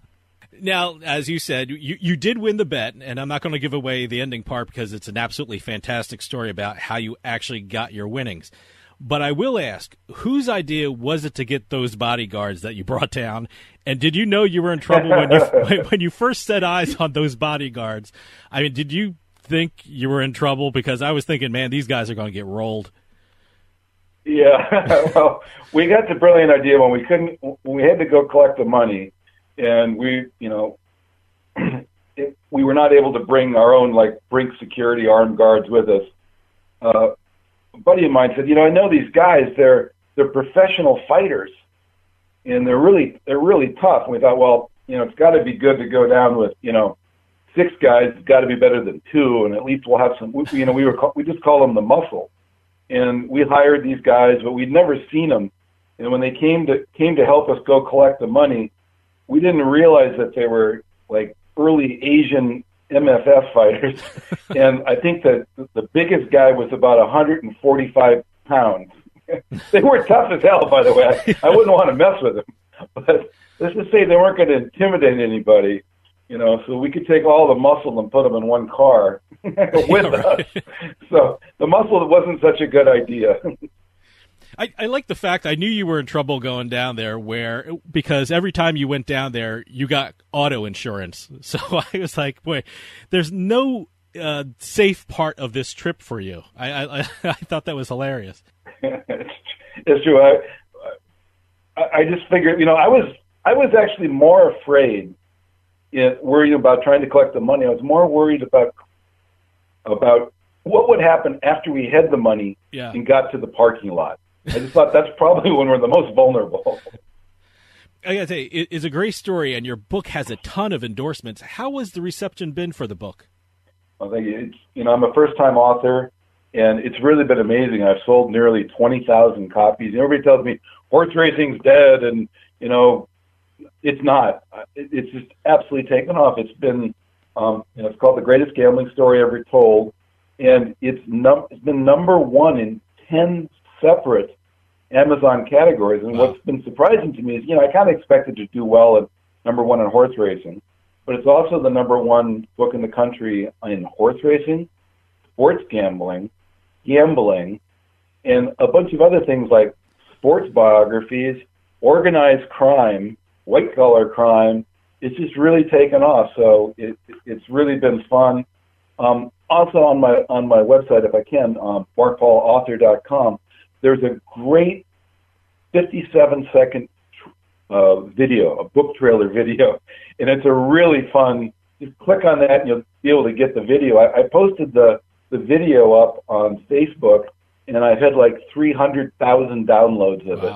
Now, as you said, you did win the bet, and I'm not going to give away the ending part because it's an absolutely fantastic story about how you actually got your winnings. But I will ask, whose idea was it to get those bodyguards that you brought down? And did you know you were in trouble when you first set eyes on those bodyguards? I mean, did you think you were in trouble? Because I was thinking, man, these guys are going to get rolled. Yeah, well, we got the brilliant idea when we had to go collect the money, and we were not able to bring our own Brink security armed guards with us. A buddy of mine said, I know these guys, they're professional fighters, and they're really tough. And we thought, well, it's got to be good to go down with 6 guys. It's got to be better than 2, and at least we'll have some. We just call them the muscle. And we hired these guys, but we'd never seen them. And when they came to help us go collect the money, we didn't realize that they were like early Asian MFF fighters. And I think that the biggest guy was about 145 pounds. They were tough as hell, by the way. I wouldn't want to mess with them. But let's just say they weren't going to intimidate anybody. So we could take all the muscle and put them in one car with us. So the muscle wasn't such a good idea. I like the fact I knew you were in trouble going down there because every time you went down there, you got auto insurance. So I was like, boy, there's no safe part of this trip for you. I thought that was hilarious. It's true. I just figured, I was actually more afraid, worried about trying to collect the money. I was more worried about what would happen after we had the money and got to the parking lot. I just thought that's probably when we're the most vulnerable. I gotta say, it's a great story, and your book has a ton of endorsements. How has the reception been for the book? Well, thank you. I'm a first-time author, and it's really been amazing. I've sold nearly 20,000 copies. Everybody tells me horse racing's dead, and it's not. It's just absolutely taken off. It's been, it's called The Greatest Gambling Story Ever Told, and it's been number one in 10 separate Amazon categories. And what's been surprising to me is, I kind of expected to do well at number one in horse racing, but it's also the number one book in the country in horse racing, sports gambling, and a bunch of other things like sports biographies, organized crime, white-collar crime. It's just really taken off. So it's really been fun. Also on my website, if I can, markpaulauthor.com, there's a great 57-second video, a book trailer video, and it's a really fun. Just click on that, and you'll be able to get the video. I posted the video up on Facebook, and I've had like 300,000 downloads of it.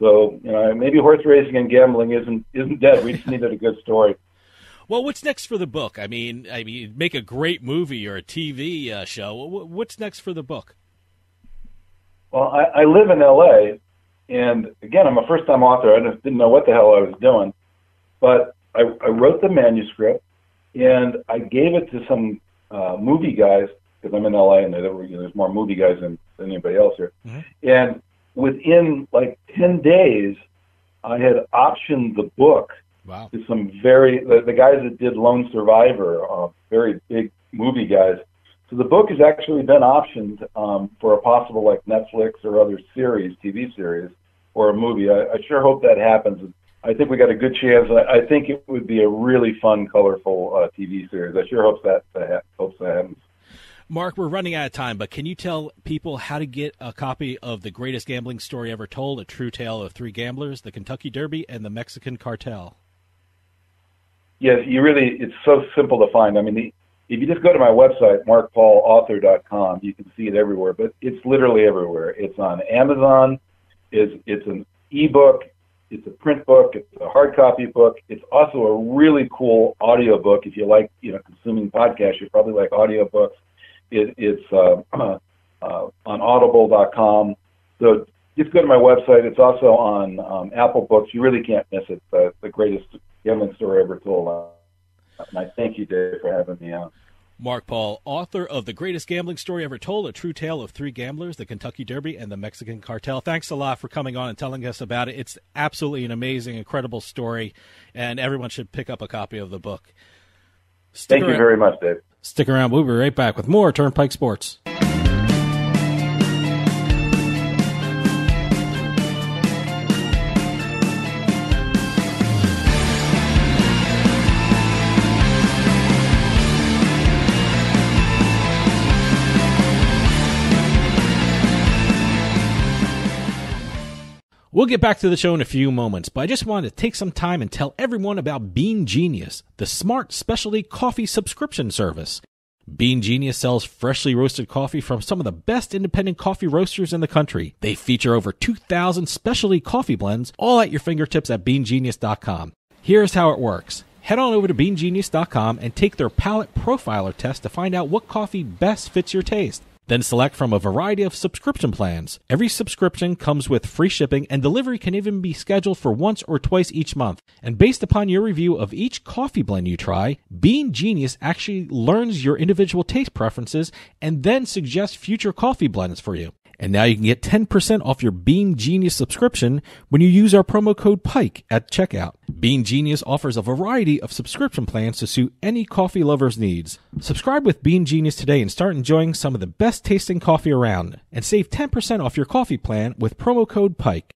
So maybe horse racing and gambling isn't dead. We just needed a good story. Well, what's next for the book? I mean, make a great movie or a TV show. What's next for the book? Well, I live in L.A., and again, I'm a first-time author. I just didn't know what the hell I was doing. But I wrote the manuscript, and I gave it to some movie guys, because I'm in L.A., and there's more movie guys than anybody else here. Mm-hmm. And within, 10 days, I had optioned the book to some the guys that did Lone Survivor, very big movie guys. So the book has actually been optioned for a possible Netflix or other series, TV series, or a movie. I sure hope that happens. I think we got a good chance. I think it would be a really fun, colorful TV series. I sure hope that happens. Mark, we're running out of time, but can you tell people how to get a copy of The Greatest Gambling Story Ever Told, A True Tale of Three Gamblers, the Kentucky Derby, and the Mexican Cartel? Yes, it's so simple to find. I mean, if you just go to my website, markpaulauthor.com, you can see it everywhere, but it's literally everywhere. It's on Amazon. It's an ebook. It's a print book. It's a hard copy book. It's also a really cool audio book. If you like, consuming podcasts, you probably like audiobooks. It's on audible.com. So just go to my website. It's also on Apple Books. You really can't miss it. The Greatest Gambling Story Ever Told. And I thank you, Dave, for having me on. Mark Paul, author of The Greatest Gambling Story Ever Told, A True Tale of Three Gamblers, the Kentucky Derby, and the Mexican Cartel. Thanks a lot for coming on and telling us about it. It's absolutely an amazing, incredible story, and everyone should pick up a copy of the book. Thank you very much, Dave. Stick around. We'll be right back with more Turnpike Sports. We'll get back to the show in a few moments, but I just wanted to take some time and tell everyone about Bean Genius, the smart specialty coffee subscription service. Bean Genius sells freshly roasted coffee from some of the best independent coffee roasters in the country. They feature over 2,000 specialty coffee blends, all at your fingertips at beangenius.com. Here's how it works. Head on over to beangenius.com and take their palate profiler test to find out what coffee best fits your taste. Then select from a variety of subscription plans. Every subscription comes with free shipping, and delivery can even be scheduled for once or twice each month. And based upon your review of each coffee blend you try, Bean Genius actually learns your individual taste preferences and then suggests future coffee blends for you. And now you can get 10% off your Bean Genius subscription when you use our promo code PIKE at checkout. Bean Genius offers a variety of subscription plans to suit any coffee lover's needs. Subscribe with Bean Genius today and start enjoying some of the best tasting coffee around. And save 10% off your coffee plan with promo code PIKE.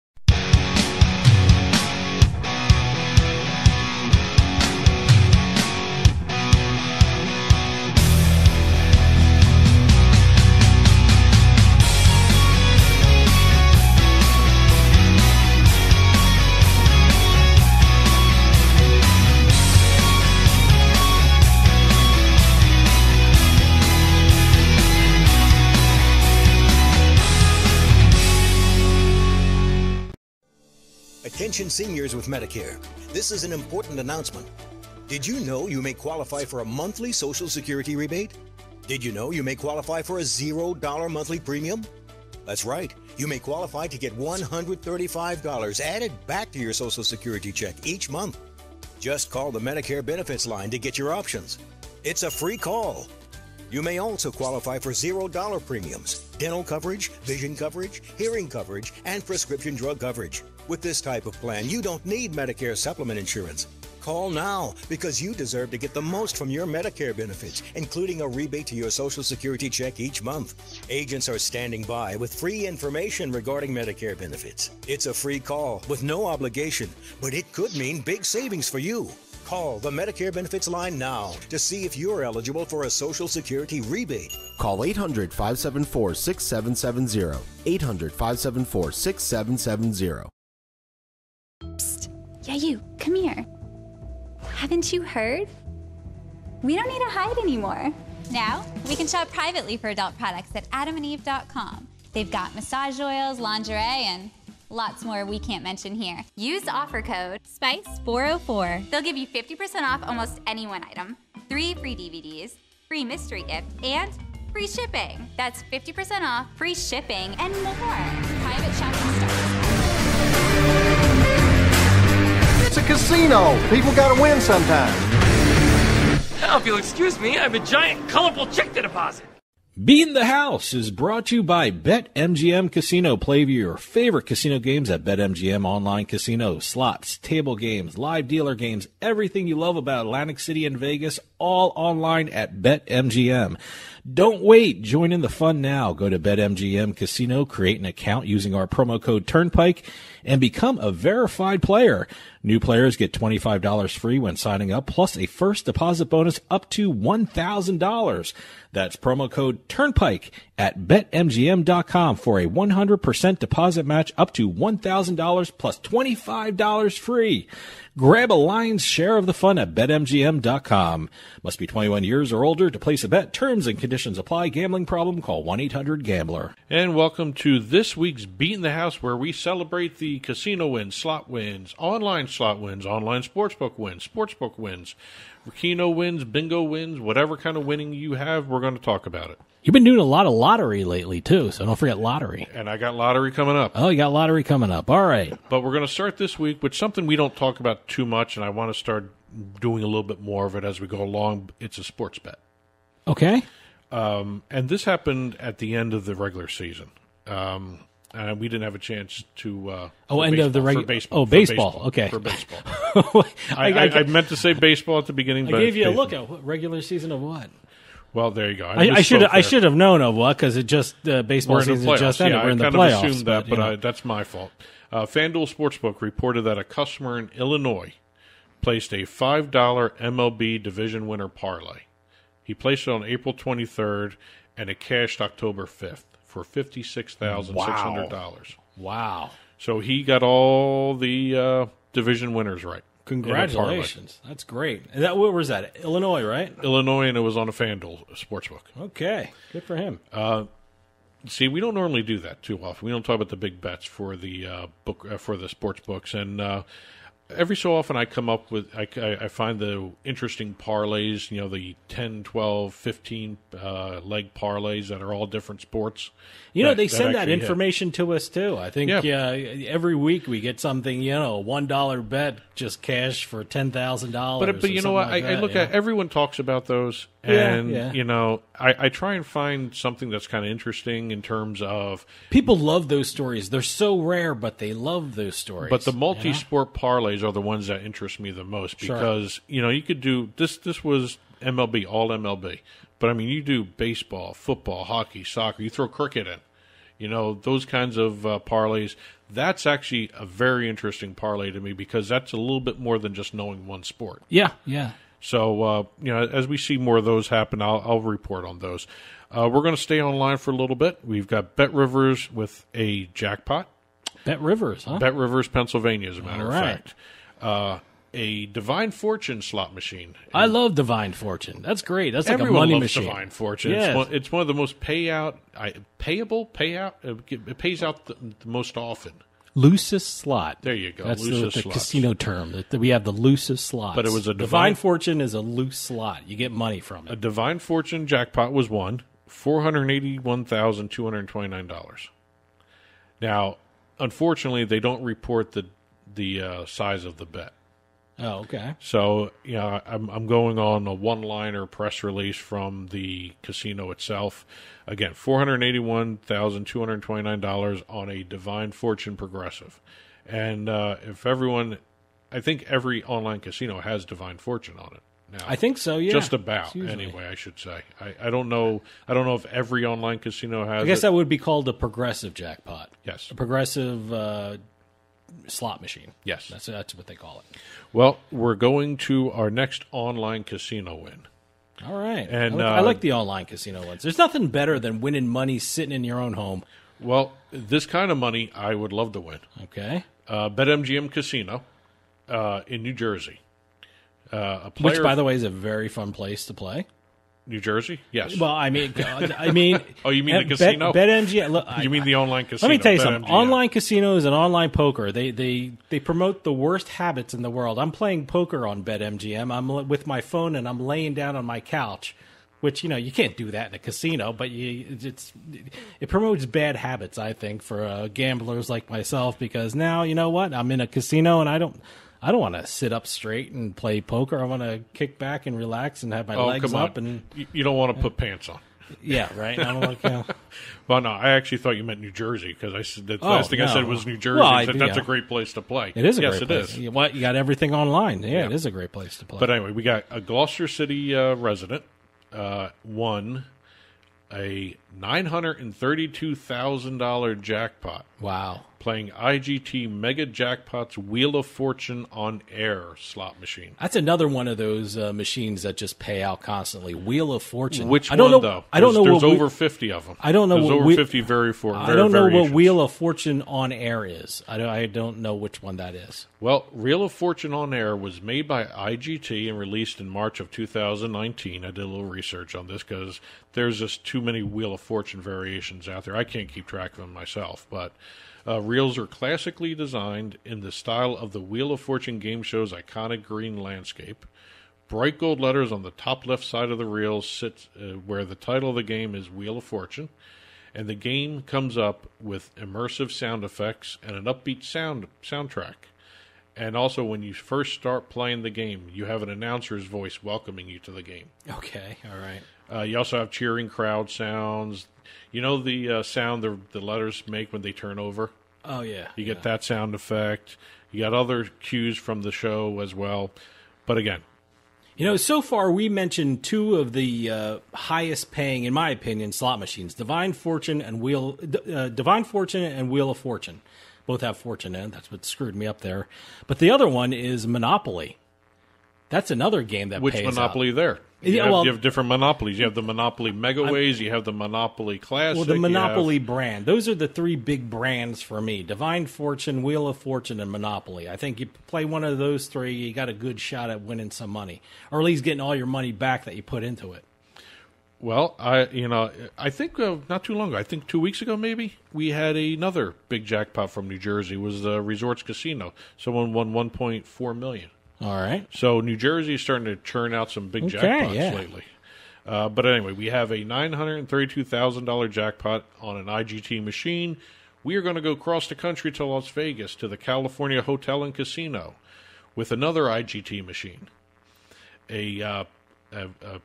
Attention seniors with Medicare. This is an important announcement. Did you know you may qualify for a monthly Social Security rebate? Did you know you may qualify for a $0 monthly premium? That's right. You may qualify to get $135 added back to your Social Security check each month. Just call the Medicare benefits line to get your options. It's a free call. You may also qualify for $0 premiums, dental coverage, vision coverage, hearing coverage, and prescription drug coverage. With this type of plan, you don't need Medicare supplement insurance. Call now because you deserve to get the most from your Medicare benefits, including a rebate to your Social Security check each month. Agents are standing by with free information regarding Medicare benefits. It's a free call with no obligation, but it could mean big savings for you. Call the Medicare benefits line now to see if you're eligible for a Social Security rebate. Call 800-574-6770. 800-574-6770. Psst. Yeah, you. Come here. Haven't you heard? We don't need to hide anymore. Now, we can shop privately for adult products at adamandeve.com. They've got massage oils, lingerie, and lots more we can't mention here. Use the offer code SPICE404. They'll give you 50% off almost any one item, 3 free DVDs, free mystery gift, and free shipping. That's 50% off, free shipping, and more. Private shopping starts. It's a casino. People gotta win sometime. Now, if you'll excuse me, I have a giant, colorful check to deposit. Beatin The House is brought to you by BetMGM Casino. Play your favorite casino games at BetMGM Online Casino. Slots, table games, live dealer games, everything you love about Atlantic City and Vegas, all online at BetMGM. Don't wait. Join in the fun now. Go to BetMGM Casino, create an account using our promo code Turnpike, and become a verified player. New players get $25 free when signing up, plus a first deposit bonus up to $1,000. That's promo code Turnpike at BetMGM.com for a 100% deposit match up to $1,000 plus $25 free. Grab a lion's share of the fun at BetMGM.com. Must be 21 years or older to place a bet. Terms and conditions apply. Gambling problem? Call 1-800-GAMBLER. And welcome to this week's Beatin The House, where we celebrate the casino wins, slot wins, online sportsbook wins, Keno wins, bingo wins, whatever kind of winning you have, we're going to talk about it. You've been doing a lot of lottery lately, too, so don't forget lottery. And I got lottery coming up. Oh, you got lottery coming up. All right. But we're going to start this week with something we don't talk about too much, and I want to start doing a little bit more of it as we go along. It's a sports bet. Okay. And this happened at the end of the regular season. And we didn't have a chance to. End of the regular. Baseball. Oh, baseball. Okay. For baseball. I meant to say baseball at the beginning, but I gave you a look at regular season of what? Well, there you go. I should have known of what, because it just baseball season just ended. We're in the playoffs. I kind of assumed that, but that's my fault. FanDuel Sportsbook reported that a customer in Illinois placed a $5 MLB division winner parlay. He placed it on April 23rd, and it cashed October 5th. For $56,600. Wow. So he got all the division winners right. Congratulations. That's great. And where was that? Illinois, right? Illinois, and it was on a FanDuel sportsbook. Okay. Good for him. See, we don't normally do that too often. We don't talk about the big bets for the for the sports books. And every so often I come up with, I find the interesting parlays, the 10, 12, 15 leg parlays that are all different sports. They send that information to us too. I think every week we get something, a $1 bet just cash for $10,000. But you know what? I look at, everyone talks about those. And, I try and find something that's kind of interesting in terms of... People love those stories. They're so rare, but they love those stories. But the multi-sport parlays are the ones that interest me the most because, you could do... This was MLB, all MLB. But, I mean, you do baseball, football, hockey, soccer. You throw cricket in. Those kinds of parlays. That's actually a very interesting parlay to me because that's a little bit more than just knowing one sport. Yeah, yeah. So, as we see more of those happen, I'll report on those. We're going to stay online for a little bit. We've got Bet Rivers with a jackpot. Bet Rivers, huh? Bet Rivers, Pennsylvania, as a matter of fact. A Divine Fortune slot machine. I love Divine Fortune. That's great. That's like Everyone a money loves machine. Divine Fortune. Yes. It's one of the most payable payout. It pays out the most often. Loosest slot. There you go. That's Loosest the slot. casino term. That we have the loosest slots. But it was a Divine Fortune is a loose slot. You get money from A it. Divine Fortune jackpot was won, $481,229. Now, unfortunately, they don't report the size of the bet. Oh, okay. So, I'm going on a one-liner press release from the casino itself. Again, $481,229 on a Divine Fortune progressive. And if everyone, I think every online casino has Divine Fortune on it now. I think so, yeah. Just about, anyway, I should say. I don't know. I don't know if every online casino has I guess it. that would be called a progressive jackpot. Yes. A progressive slot machine. Yes. That's what they call it. Well, we're going to our next online casino win. All right. And I like the online casino ones. There's nothing better than winning money sitting in your own home. Well, this kind of money I would love to win. Okay. BetMGM Casino in New Jersey. Which, by the way, is a very fun place to play. New Jersey? Yes. Well, I mean. Oh, you mean the casino? BetMGM. Look, you mean the online casino? Let me tell you something. BetMGM. Online casinos and online poker, they promote the worst habits in the world. I'm playing poker on BetMGM. I'm with my phone and I'm laying down on my couch, which, you can't do that in a casino, but it promotes bad habits, I think, for gamblers like myself, because now, you know what? I'm in a casino and I don't want to sit up straight and play poker. I want to kick back and relax and have my legs up. And you don't want to put pants on. Yeah, right. I'm like, well, no, I actually thought you meant New Jersey, because the last thing I said was New Jersey. Well, That's a great place to play. It is a yes, great place. Is. You got everything online. Yeah, it is a great place to play. But anyway, we got a Gloucester City resident won a $932,000 jackpot. Wow. Playing IGT Mega Jackpot's Wheel of Fortune on Air slot machine. That's another one of those machines that just pay out constantly. Wheel of Fortune. Which I don't one, know, though? I don't know. There's over 50 of them. I don't know. There's what over 50 very I don't know what variations. Wheel of Fortune on Air is. I don't know which one that is. Well, Wheel of Fortune on Air was made by IGT and released in March of 2019. I did a little research on this because there's just too many Wheel of Fortune variations out there. I can't keep track of them myself, but reels are classically designed in the style of the Wheel of Fortune game show's iconic green landscape. Bright gold letters on the top left side of the reel sit where the title of the game is Wheel of Fortune, and the game comes up with immersive sound effects and an upbeat soundtrack. And also, when you first start playing the game, you have an announcer's voice welcoming you to the game. Okay, all right. You also have cheering crowd sounds. You know the sound the letters make when they turn over? Oh, yeah. You get that sound effect. You got other cues from the show as well. But again, so far we mentioned two of the highest paying, in my opinion, slot machines: Divine Fortune and Wheel of Fortune. Both have fortune in it. That's what screwed me up there. But the other one is Monopoly. That's another game that pays out. Which Monopoly there? You have different Monopolies. You have the Monopoly Megaways. You have the Monopoly Classic. Well, the Monopoly brand. Those are the three big brands for me: Divine Fortune, Wheel of Fortune, and Monopoly. I think you play one of those three, you got a good shot at winning some money, or at least getting all your money back that you put into it. Well, I think not too long ago, I think 2 weeks ago maybe, we had another big jackpot from New Jersey. It was the Resorts Casino. Someone won $1.4 million. All right. So New Jersey is starting to churn out some big jackpots lately. But anyway, we have a $932,000 jackpot on an IGT machine. We are going to go across the country to Las Vegas to the California Hotel and Casino with another IGT machine. A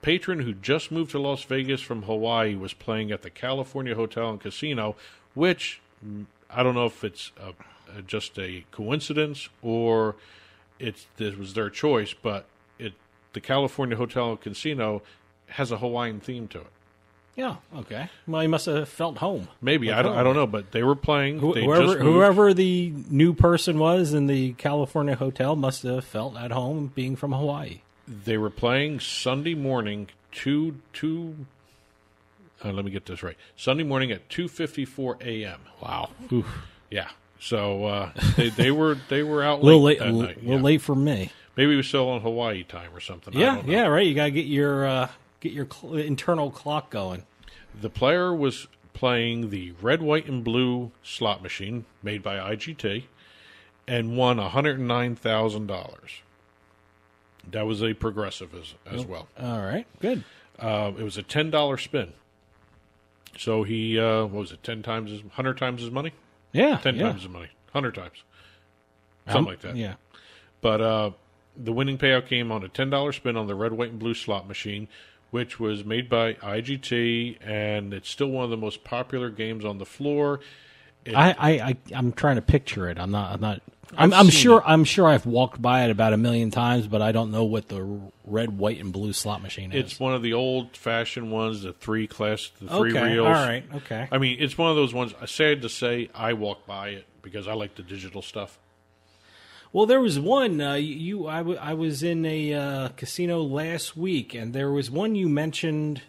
patron who just moved to Las Vegas from Hawaii was playing at the California Hotel and Casino, which I don't know if it's just a coincidence or this was their choice, but the California Hotel and Casino has a Hawaiian theme to it. Yeah, okay. Well, he must have felt home. Maybe, I don't know, but they were playing. Whoever the new person was in the California hotel must have felt at home being from Hawaii. They were playing Sunday morning let me get this right. Sunday morning at 2:54 a.m. Wow. Oof. Yeah. So they were out late that night. A little late for me. Maybe it was still on Hawaii time or something. Yeah, right. You got to get your internal clock going. The player was playing the red, white, and blue slot machine made by IGT and won $109,000. That was a progressive as well. All right, good. It was a $10 spin. So he, what was it, 100 times his money? Yeah. 10 times his money. 100 times. Something like that. Yeah. But the winning payout came on a $10 spin on the red, white, and blue slot machine, which was made by IGT, and it's still one of the most popular games on the floor. I'm trying to picture it. I'm sure I've walked by it about 1 million times, but I don't know what the red, white, and blue slot machine is. It's one of the old-fashioned ones, the three reels. All right, okay. I mean, it's one of those ones. Sad to say, I walk by it because I like the digital stuff. Well, there was one. I was in a casino last week, and there was one you mentioned.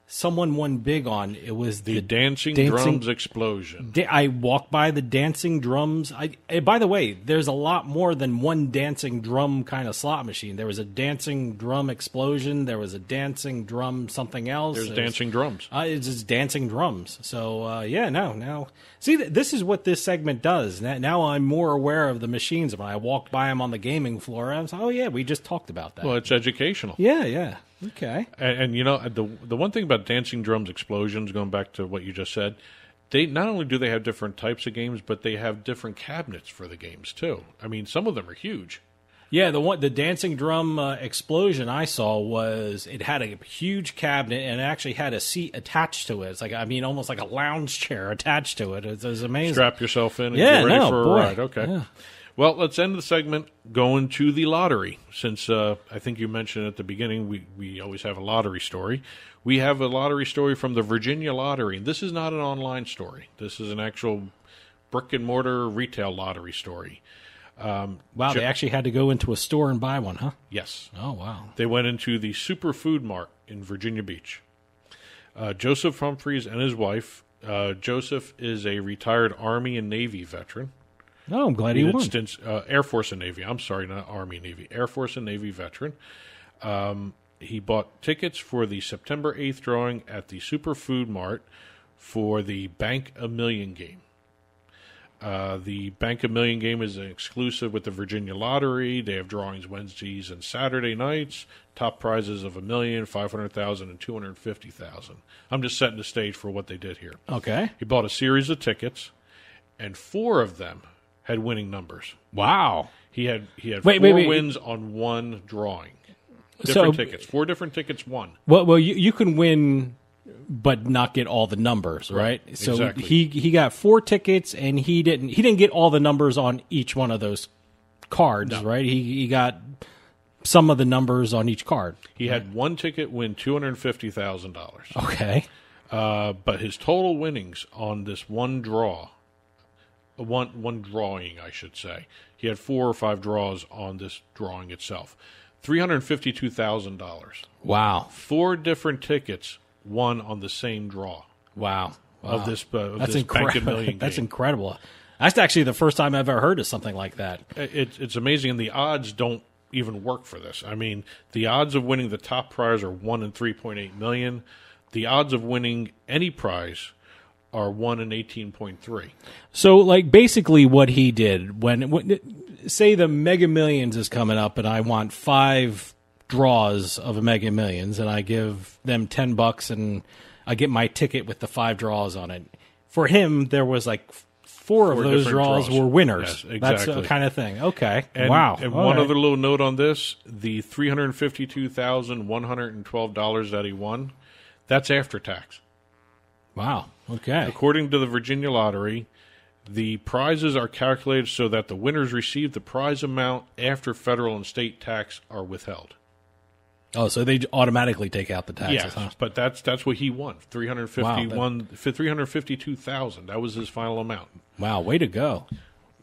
Someone won big on. It was the dancing drums explosion. I walked by the dancing drums. By the way, there's a lot more than one dancing drum kind of slot machine. There was a dancing drum explosion. There was a dancing drum something else. There's dancing drums. It's just dancing drums. So, now. See, this is what this segment does. Now I'm more aware of the machines. When I walked by them on the gaming floor, I was like, oh, yeah, we just talked about that. Well, it's educational. Yeah. Okay. And you know, the one thing about dancing drums explosions, going back to what you just said, they not only do they have different types of games, but they have different cabinets for the games too. I mean, some of them are huge. Yeah, the dancing drum explosion I saw it had a huge cabinet and it actually had a seat attached to it. It's like, almost like a lounge chair attached to it. It was amazing. Strap yourself in and get ready for a ride. Okay. Yeah. Well, let's end the segment going to the lottery. Since I think you mentioned at the beginning, we always have a lottery story. We have a lottery story from the Virginia Lottery. This is not an online story. This is an actual brick-and-mortar retail lottery story. Wow, they actually had to go into a store and buy one, huh? Yes. Oh, wow. They went into the Superfood Mart in Virginia Beach. Joseph Humphreys and his wife. Joseph is a retired Army and Navy veteran. Oh, I'm glad he won. Stints, Air Force and Navy. I'm sorry, not Army and Navy. Air Force and Navy veteran. He bought tickets for the September 8th drawing at the Superfood Mart for the Bank a Million game. The Bank a Million game is an exclusive with the Virginia Lottery. They have drawings Wednesdays and Saturday nights. Top prizes of $1 million, $500,000, and $250,000. I'm just setting the stage for what they did here. Okay. He bought a series of tickets, and 4 of them had winning numbers. Wow. He had 4 wins on one drawing. Tickets. 4 different tickets won. Well, you can win but not get all the numbers, right? So exactly. he got 4 tickets and he didn't get all the numbers on each one of those cards, right? He got some of the numbers on each card. He had one ticket win $250,000. Okay. But his total winnings on this one drawing, I should say. He had 4 or 5 draws on this drawing itself. $352,000. Wow. 4 different tickets won on the same draw. Wow. Of this That's Bank a Million game. That's incredible. That's actually the first time I've ever heard of something like that. It's amazing, and the odds don't even work for this. I mean, the odds of winning the top prize are 1 in 3.8 million. The odds of winning any prize are 1 in 18.3. So, like, basically what he did, when say the Mega Millions is coming up and I want 5 draws of a Mega Millions and I give them $10 and I get my ticket with the 5 draws on it. For him, there was like 4 of those draws were winners. Yes, exactly. That's the kind of thing. Okay. And, wow. And one other little note on this, the $352,112 that he won, that's after tax. Wow. Okay. According to the Virginia Lottery, the prizes are calculated so that the winners receive the prize amount after federal and state tax are withheld. Oh, so they automatically take out the taxes, yes, huh? But that's what he won. $352,000. That was his final amount. Wow, way to go.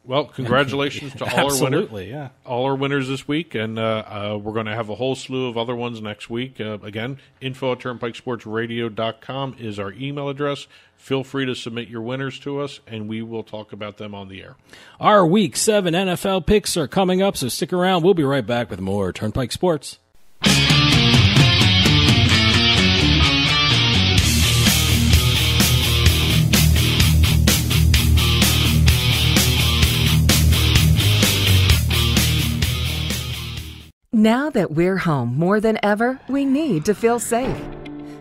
Well, congratulations to all our winners. Absolutely, yeah. All our winners this week, and we're going to have a whole slew of other ones next week. Again, info@turnpikesportsradio.com is our email address. Feel free to submit your winners to us, and we will talk about them on the air. Our Week 7 NFL picks are coming up, so stick around. We'll be right back with more Turnpike Sports. Now that we're home more than ever, we need to feel safe.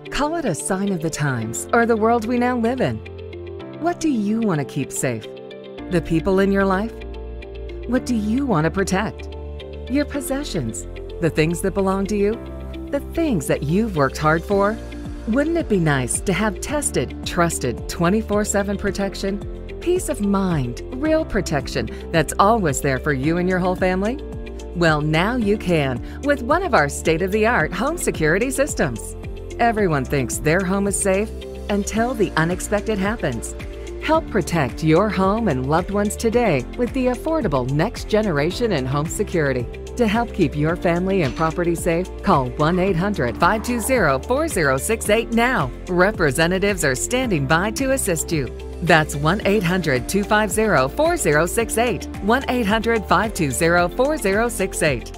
Call it a sign of the times or the world we now live in. What do you want to keep safe? The people in your life? What do you want to protect? Your possessions, the things that belong to you, the things that you've worked hard for. Wouldn't it be nice to have tested, trusted 24/7 protection? Peace of mind, real protection that's always there for you and your whole family? Well, now you can with one of our state-of-the-art home security systems. Everyone thinks their home is safe until the unexpected happens. Help protect your home and loved ones today with the affordable next generation in home security. To help keep your family and property safe, call 1-800-520-4068 now. Representatives are standing by to assist you. That's 1-800-250-4068. 1-800-520-4068.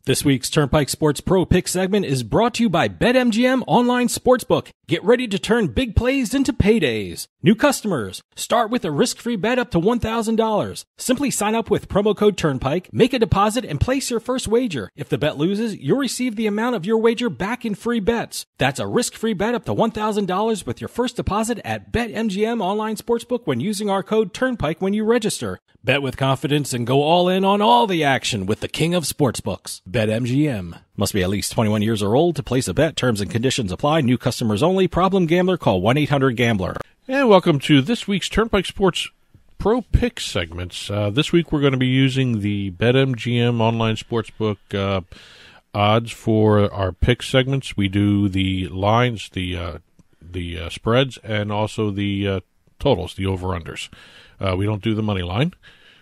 This week's Turnpike Sports Pro Pick segment is brought to you by BetMGM Online Sportsbook. Get ready to turn big plays into paydays. New customers, start with a risk-free bet up to $1,000. Simply sign up with promo code Turnpike, make a deposit, and place your first wager. If the bet loses, you'll receive the amount of your wager back in free bets. That's a risk-free bet up to $1,000 with your first deposit at BetMGM Online Sportsbook when using our code Turnpike when you register. Bet with confidence and go all in on all the action with the king of sportsbooks. BetMGM. Must be at least 21 years or old to place a bet. Terms and conditions apply. New customers only. Problem gambler. Call 1-800-GAMBLER. And welcome to this week's Turnpike Sports Pro Pick segments. This week we're going to be using the BetMGM Online Sportsbook odds for our pick segments. We do the lines, the spreads, and also the totals, the over-unders. We don't do the money line.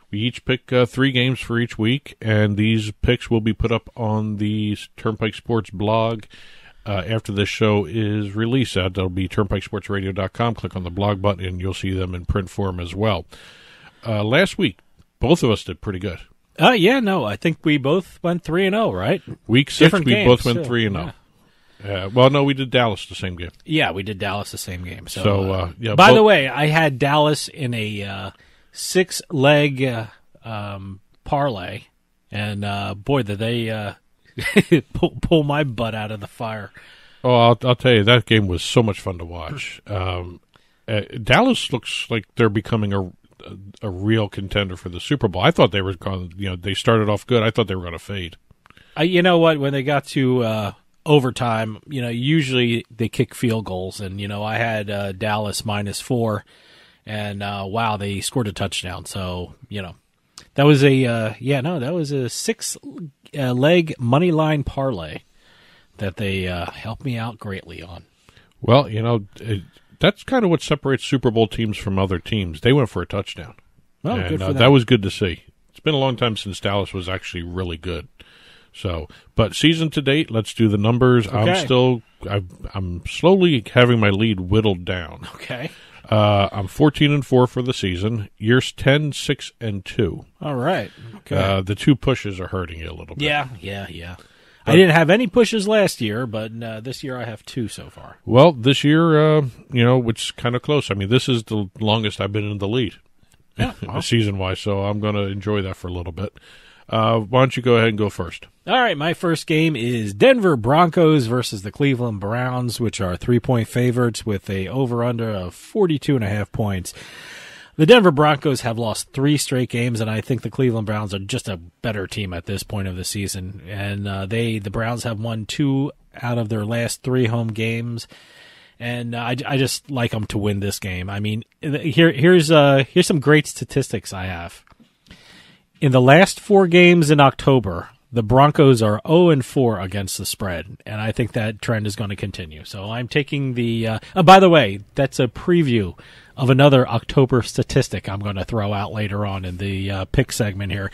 We each pick 3 games for each week, and these picks will be put up on the Turnpike Sports blog after this show is released. That'll be turnpikesportsradio.com. Click on the blog button, and you'll see them in print form as well. Last week, both of us did pretty good. I think we both went 3-0, right? Week 6, we both went 3-0. Yeah. Well, no, we did Dallas the same game. Yeah, we did Dallas the same game. By the way, I had Dallas in a 6-leg parlay, and boy, did they pull my butt out of the fire. Oh, I'll tell you, that game was so much fun to watch. Dallas looks like they're becoming a real contender for the Super Bowl. I thought they were going. They started off good. I thought they were going to fade. You know what? When they got to overtime, usually they kick field goals, and I had Dallas -4, and wow, they scored a touchdown. So that was a 6-leg money line parlay that they helped me out greatly on. Well, that's kind of what separates Super Bowl teams from other teams. They went for a touchdown. Well, and good for them. That was good to see. It's been a long time since Dallas was actually really good. So, but season to date, let's do the numbers. Okay. I'm slowly having my lead whittled down. Okay. I'm 14-4 for the season. Yours 10, 6, and 2. All right. Okay. The 2 pushes are hurting you a little bit. Yeah. I didn't have any pushes last year, but this year I have 2 so far. Well, this year, it's kind of close. I mean, this is the longest I've been in the lead, season-wise, so I'm going to enjoy that for a little bit. Why don't you go ahead and go first? All right, my first game is Denver Broncos versus the Cleveland Browns, which are 3-point favorites with a over-under of 42.5 points. The Denver Broncos have lost 3 straight games, and I think the Cleveland Browns are just a better team at this point of the season. And the Browns have won 2 out of their last 3 home games, and I just like them to win this game. I mean, here's some great statistics I have. In the last 4 games in October, the Broncos are 0-4 against the spread, and I think that trend is going to continue. So I'm taking the by the way, that's a preview of another October statistic I'm going to throw out later on in the pick segment here.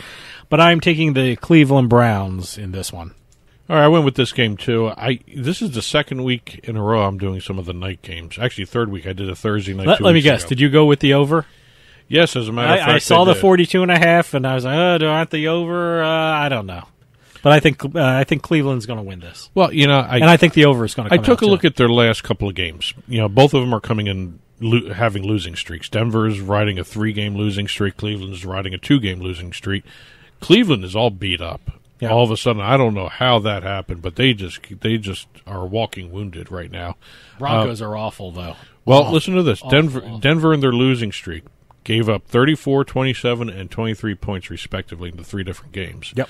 But I'm taking the Cleveland Browns in this one. All right, I went with this game, too. This is the second week in a row I'm doing some of the night games. Actually, third week. I did a Thursday night. Let me guess. Did you go with the over? Yes, as a matter of fact, I saw the 42.5, and I was like, oh, do I want the over? I don't know. But I think Cleveland's going to win this. Well, I think the over is going to come I took out a look too. at their last couple of games. Both of them are coming in having losing streaks. Denver's riding a 3-game losing streak. Cleveland's riding a 2-game losing streak. Cleveland is all beat up. Yeah. All of a sudden, I don't know how that happened, but they just are walking wounded right now. Broncos are awful, though. Well, listen to this. Awful. Denver in their losing streak gave up 34, 27, and 23 points, respectively, in the 3 different games. Yep.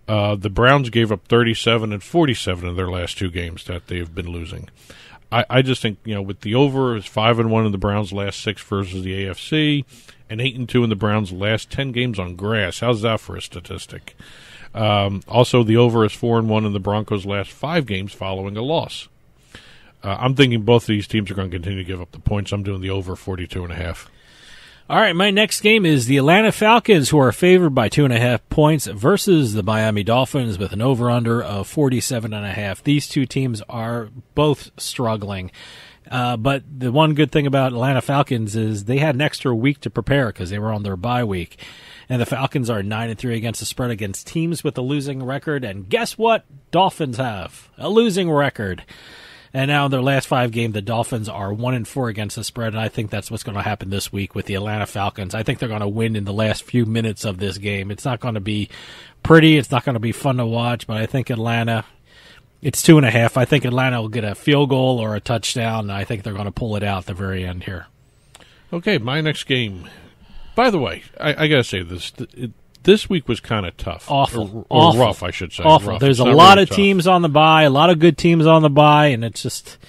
The Browns gave up 37 and 47 in their last 2 games that they've been losing. I just think, with the over, is 5-1 in the Browns' last 6 versus the AFC, and 8-2 in the Browns' last 10 games on grass. How's that for a statistic? Also, the over is 4-1 in the Broncos' last 5 games following a loss. I'm thinking both of these teams are going to continue to give up the points. I'm doing the over 42.5. All right, my next game is the Atlanta Falcons, who are favored by 2.5 points, versus the Miami Dolphins with an over-under of 47.5. These two teams are both struggling. But the one good thing about Atlanta Falcons is they had an extra week to prepare because they were on their bye week. And the Falcons are 9-3 against the spread against teams with a losing record. And guess what? Dolphins have a losing record. And now in their last 5 games, the Dolphins are 1-4 against the spread, and I think that's what's going to happen this week with the Atlanta Falcons. I think they're going to win in the last few minutes of this game. It's not going to be pretty. It's not going to be fun to watch, but I think Atlanta, it's 2.5. I think Atlanta will get a field goal or a touchdown, and I think they're going to pull it out at the very end here. Okay, my next game. By the way, I got to say this. This week was kind of tough. Awful. Or rough, I should say. Awful. Rough. There's a It's lot really of tough. teams on the bye, a lot of good teams on the bye, and it's just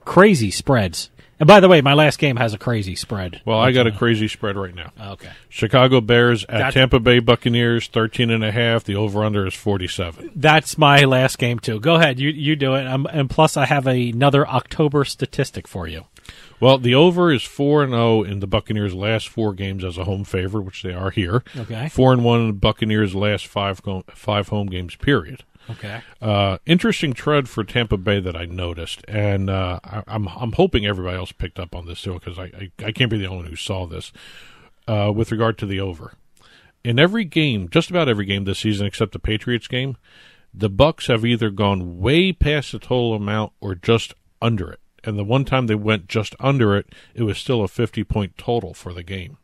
crazy spreads. And by the way, my last game has a crazy spread. Well, I got a crazy spread right now. Okay. Chicago Bears at Tampa Bay Buccaneers, 13.5. The over-under is 47. That's my last game, too. Go ahead. You do it. And plus, I have another October statistic for you. Well, the over is 4-0 in the Buccaneers' last 4 games as a home favorite, which they are here. Okay. 4-1 in the Buccaneers' last 5 home games, period. Okay. Interesting trend for Tampa Bay that I noticed, and I'm hoping everybody else picked up on this too, because I can't be the only one who saw this. With regard to the over, in every game, just about every game this season, except the Patriots game, the Bucs have either gone way past the total amount or just under it. And the one time they went just under it, it was still a 50-point total for the game.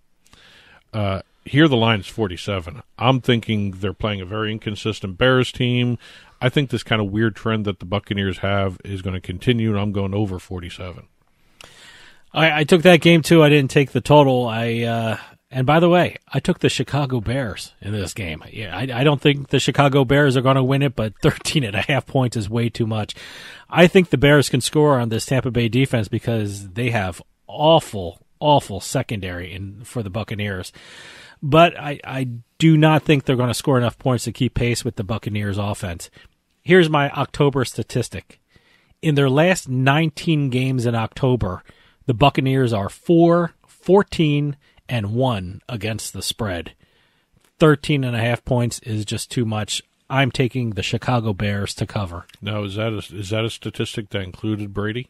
Here the line is 47. I'm thinking they're playing a very inconsistent Bears team. I think this kind of weird trend that the Buccaneers have is going to continue, and I'm going over 47. I took that game, too. I didn't take the total. And by the way, I took the Chicago Bears in this game. Yeah, I don't think the Chicago Bears are going to win it, but 13.5 points is way too much. I think the Bears can score on this Tampa Bay defense because they have awful secondary for the Buccaneers. But I do not think they're going to score enough points to keep pace with the Buccaneers offense. Here's my October statistic. In their last 19 games in October, the Buccaneers are 4-14-1 against the spread. 13.5 points is just too much. I'm taking the Chicago Bears to cover. Now, is that a statistic that included Brady?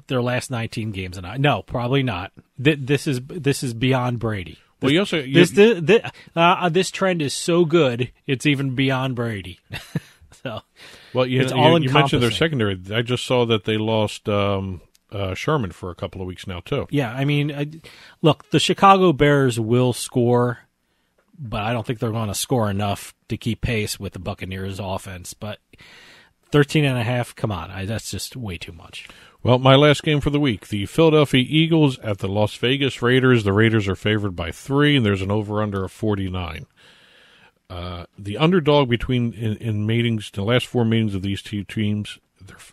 Their last 19 games, no, probably not. This is beyond Brady. Well, this trend is so good, it's even beyond Brady. So, well, you it's all you mentioned their secondary. I just saw that they lost Sherman for a couple of weeks now too. Yeah, I mean, look, the Chicago Bears will score, but I don't think they're going to score enough to keep pace with the Buccaneers offense. But 13.5, come on, that's just way too much. Well, my last game for the week, the Philadelphia Eagles at the Las Vegas Raiders. The Raiders are favored by 3, and there's an over-under of 49. The underdog in meetings, the last 4 meetings of these two teams,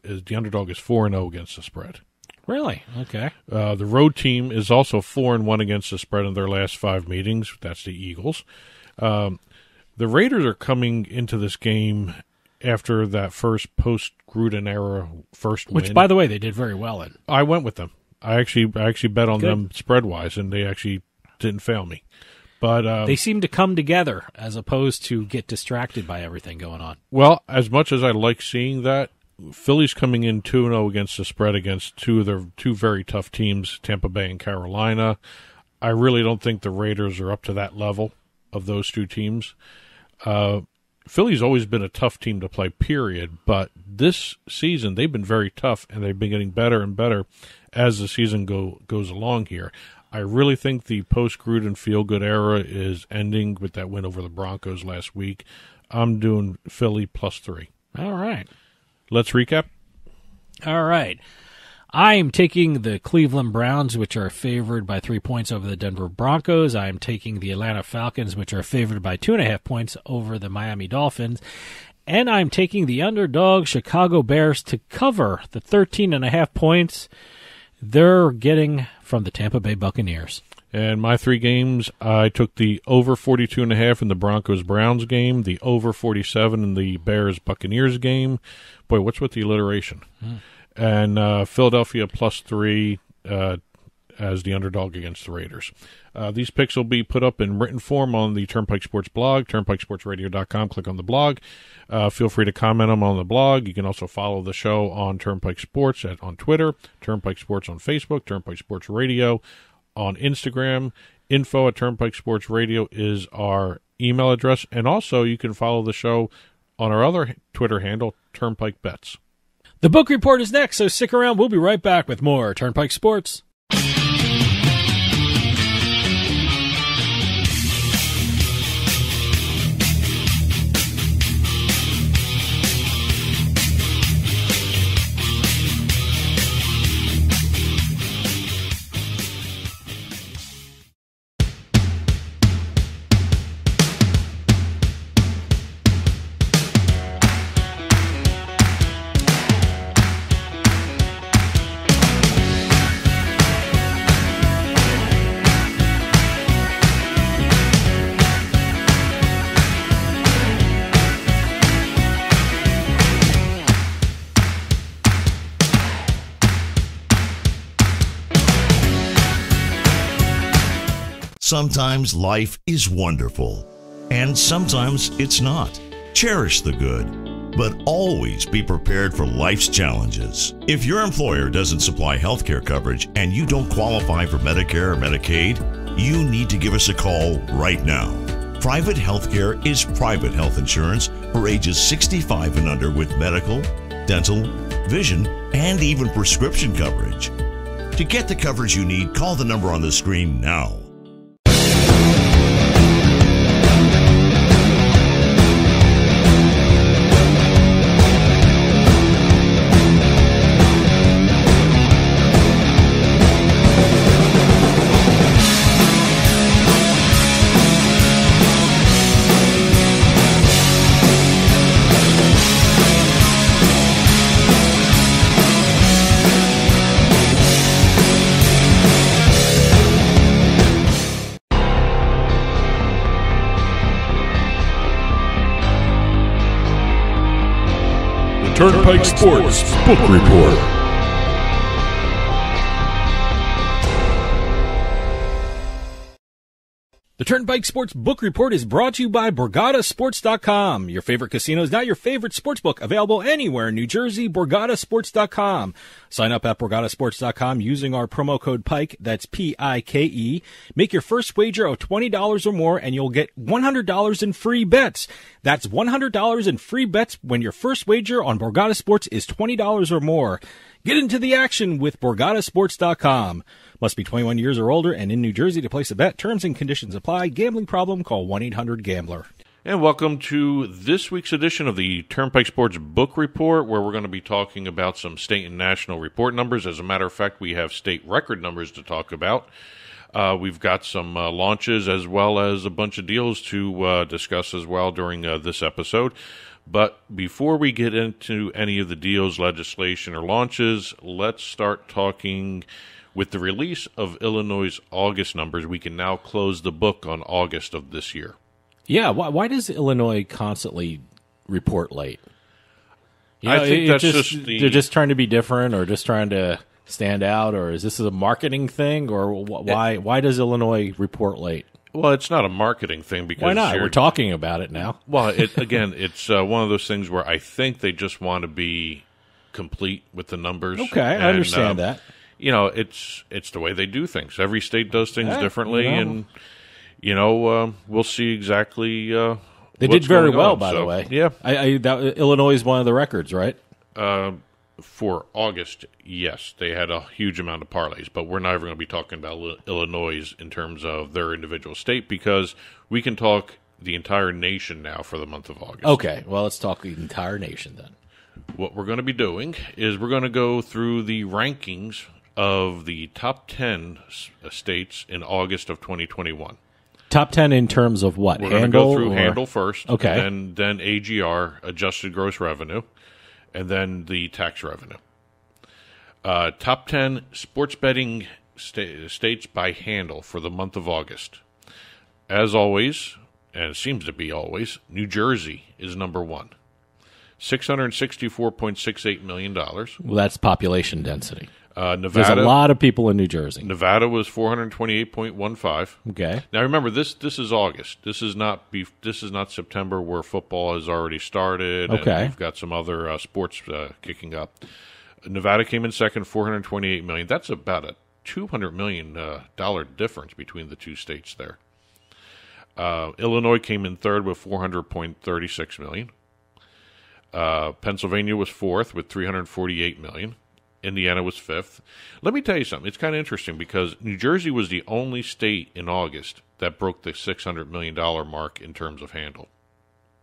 the underdog is 4-0 against the spread. Really? Okay. The road team is also 4-1 against the spread in their last 5 meetings. That's the Eagles. The Raiders are coming into this game after that first post-Gruden era first win. Which, by the way, they did very well in. I went with them. I actually bet on them spread-wise, and they actually didn't fail me. But they seem to come together as opposed to get distracted by everything going on. Well, as much as I like seeing that, Philly's coming in 2-0 against the spread against two very tough teams, Tampa Bay and Carolina. I really don't think the Raiders are up to that level of those two teams. Philly's always been a tough team to play, period. But this season, they've been very tough, and they've been getting better and better as the season goes along here. I really think the post-Gruden feel-good era is ending with that win over the Broncos last week. I'm doing Philly +3. All right. Let's recap. All right. I'm taking the Cleveland Browns, which are favored by 3 points over the Denver Broncos. I'm taking the Atlanta Falcons, which are favored by 2.5 points over the Miami Dolphins. And I'm taking the underdog Chicago Bears to cover the 13.5 points they're getting from the Tampa Bay Buccaneers. And my 3 games, I took the over 42.5 in the Broncos-Browns game, the over 47 in the Bears-Buccaneers game. Boy, what's with the alliteration? And Philadelphia +3 as the underdog against the Raiders. These picks will be put up in written form on the Turnpike Sports blog, turnpikesportsradio.com. Click on the blog. Feel free to comment them on the blog. You can also follow the show on Turnpike Sports on Twitter, Turnpike Sports on Facebook, Turnpike Sports Radio on Instagram. Info@Turnpike Sports Radio is our email address. And also you can follow the show on our other Twitter handle, Turnpike Bets. The book report is next, so stick around. We'll be right back with more Turnpike Sports. Sometimes life is wonderful, and sometimes it's not. Cherish the good, but always be prepared for life's challenges. If your employer doesn't supply health care coverage and you don't qualify for Medicare or Medicaid, you need to give us a call right now. Private health care is private health insurance for ages 65 and under with medical, dental, vision, and even prescription coverage. To get the coverage you need, call the number on the screen now. Turnpike Sports Book Report. The Turnpike Sports Book Report is brought to you by BorgataSports.com. Your favorite casino is now your favorite sportsbook. Available anywhere in New Jersey, BorgataSports.com. Sign up at BorgataSports.com using our promo code PIKE, that's P-I-K-E. Make your first wager of $20 or more and you'll get $100 in free bets. That's $100 in free bets when your first wager on Borgata Sports is $20 or more. Get into the action with BorgataSports.com. Must be 21 years or older and in New Jersey to place a bet. Terms and conditions apply. Gambling problem? Call 1-800-GAMBLER. And welcome to this week's edition of the Turnpike Sports Book Report, where we're going to be talking about some state and national report numbers. As a matter of fact, we have state record numbers to talk about. We've got some launches as well as a bunch of deals to discuss as well during this episode. But before we get into any of the deals, legislation, or launches, let's start talking with the release of Illinois' August numbers. We can now close the book on August of this year. Yeah, why does Illinois constantly report late? I think that's they're just trying to be different, or just trying to stand out, or is this a marketing thing, or why does Illinois report late? Well, it's not a marketing thing because why not? We're talking about it now. Well, it's one of those things where I think they just want to be complete with the numbers. Okay, I understand that. it's the way they do things. Every state does things differently, and we'll see exactly. They did very well, by the way. Yeah, Illinois is one of the records, right? For August, yes, they had a huge amount of parlays, but we're never going to be talking about Illinois in terms of their individual state because we can talk the entire nation now for the month of August. Okay, well, let's talk the entire nation then. What we're going to be doing is we're going to go through the rankings of the top 10 states in August of 2021. Top 10 in terms of what? We're going to go through handle first, okay, then AGR, adjusted gross revenue, and then the tax revenue. Top 10 sports betting states by handle for the month of August. As always, and it seems to be always, New Jersey is number one. $664.68 million. Well, that's population density. Nevada, there's a lot of people in New Jersey. Nevada was 428.15. Okay. Now remember, this is August. This is not September, where football has already started. Okay. And we've got some other sports kicking up. Nevada came in second, $428 million. That's about a $200 million difference between the two states there. Illinois came in third with $400.36 million. Pennsylvania was fourth with $348 million. Indiana was fifth. Let me tell you something. It's kind of interesting because New Jersey was the only state in August that broke the $600 million mark in terms of handle.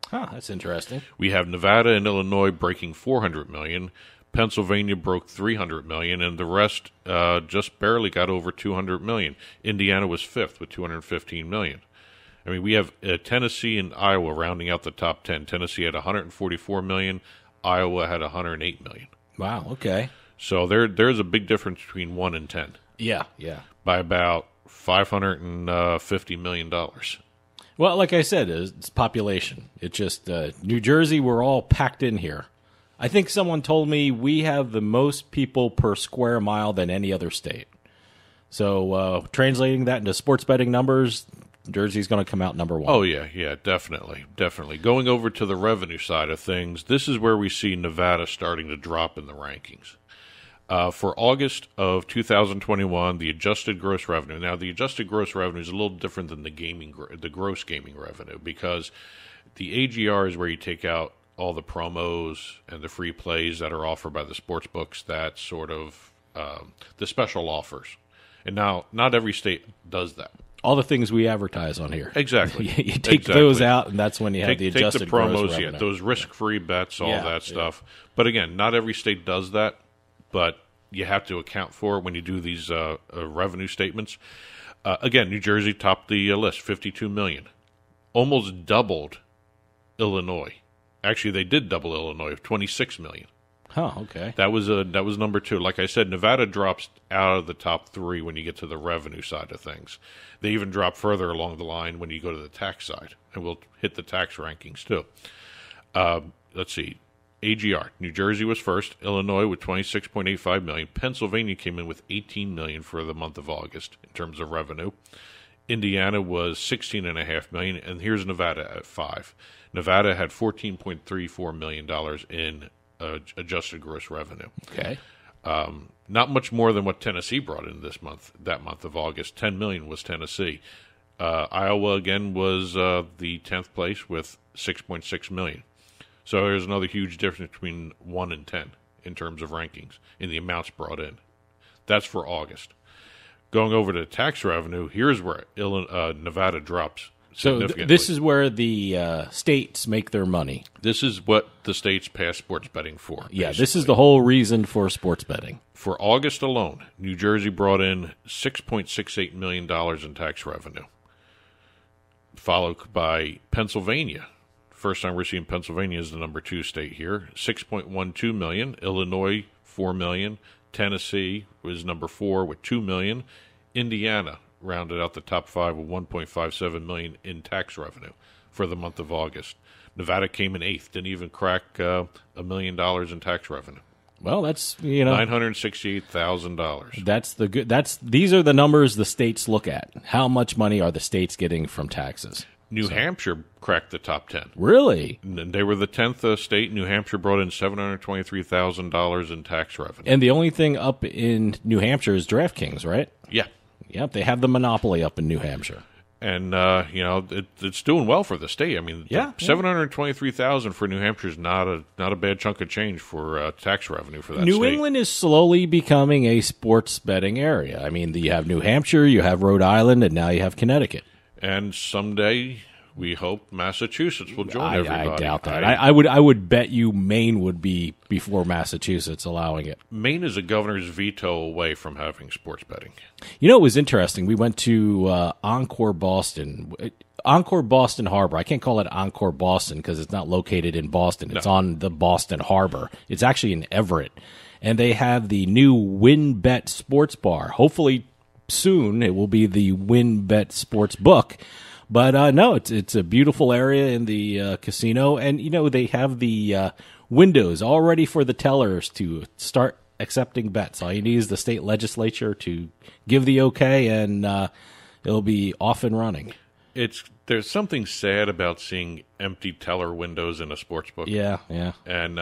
Huh, that's interesting. We have Nevada and Illinois breaking $400 million. Pennsylvania broke $300 million, and the rest just barely got over $200 million. Indiana was fifth with $215 million. I mean, we have Tennessee and Iowa rounding out the top 10. Tennessee had $144 million. Iowa had $108 million. Wow, okay. So there's a big difference between 1 and 10. Yeah. By about $550 million. Well, like I said, it's population. It's just New Jersey, we're all packed in here. I think someone told me we have the most people per square mile than any other state. So translating that into sports betting numbers, Jersey's going to come out number one. Oh, yeah, definitely. Going over to the revenue side of things, this is where we see Nevada starting to drop in the rankings. For August of 2021, the adjusted gross revenue. Now, the adjusted gross revenue is a little different than the gross gaming revenue because the AGR is where you take out all the promos and the free plays that are offered by the sports books. That's sort of the special offers. And now, not every state does that. All the things we advertise on here. Exactly. You take those out, and that's when you have the adjusted take the promos, gross revenue. those risk-free bets, all that stuff. But again, not every state does that, but you have to account for it when you do these revenue statements. Again, New Jersey topped the list, $52 million. Almost doubled Illinois. Actually, they did double Illinois, $26 million. Oh, okay. That was number two. Like I said, Nevada drops out of the top three when you get to the revenue side of things. They even drop further along the line when you go to the tax side, and we'll hit the tax rankings too. Let's see. AGR, New Jersey was first, Illinois with $26.85 million. Pennsylvania came in with $18 million for the month of August in terms of revenue. Indiana was $16.5 million, and here's Nevada at $5 million. Nevada had $14.34 million in adjusted gross revenue. Okay. Not much more than what Tennessee brought in that month of August. $10 million was Tennessee. Iowa, again, was the 10th place with $6.6 million. So there's another huge difference between 1 and 10 in terms of rankings in the amounts brought in. That's for August. Going over to tax revenue, here's where Nevada drops. So this is where the states make their money. This is what the states pass sports betting for. Yeah, this is the whole reason for sports betting. For August alone, New Jersey brought in $6.68 million in tax revenue, followed by Pennsylvania. First time we're seeing Pennsylvania as the number 2 state here, $6.12 million. Illinois, $4 million. Tennessee was number 4 with $2 million. Indiana rounded out the top 5 with $1.57 million in tax revenue for the month of August. Nevada came in 8th, didn't even crack $1 million in tax revenue. Well, that's $968,000. These are the numbers the states look at. How much money are the states getting from taxes? New Hampshire cracked the top 10. Really? And they were the 10th state. New Hampshire brought in $723,000 in tax revenue. And the only thing up in New Hampshire is DraftKings, right? Yeah. Yep, they have the monopoly up in New Hampshire. And, it's doing well for the state. I mean, $723,000 for New Hampshire is not a bad chunk of change for tax revenue for that state. New England is slowly becoming a sports betting area. I mean, you have New Hampshire, you have Rhode Island, and now you have Connecticut. And someday, we hope Massachusetts will join everybody. I doubt that. I would bet you Maine would be before Massachusetts allowing it. Maine is a governor's veto away from having sports betting. You know, it was interesting. We went to Encore Boston Harbor. I can't call it Encore Boston because it's not located in Boston. It's on the Boston Harbor. It's actually in Everett. And they have the new WinBet Sports Bar. Hopefully soon it will be the WinBet Sports Book. But no, it's a beautiful area in the casino. And, they have the windows all ready for the tellers to start accepting bets. All you need is the state legislature to give the okay, and it'll be off and running. There's something sad about seeing empty teller windows in a sports book. Yeah. And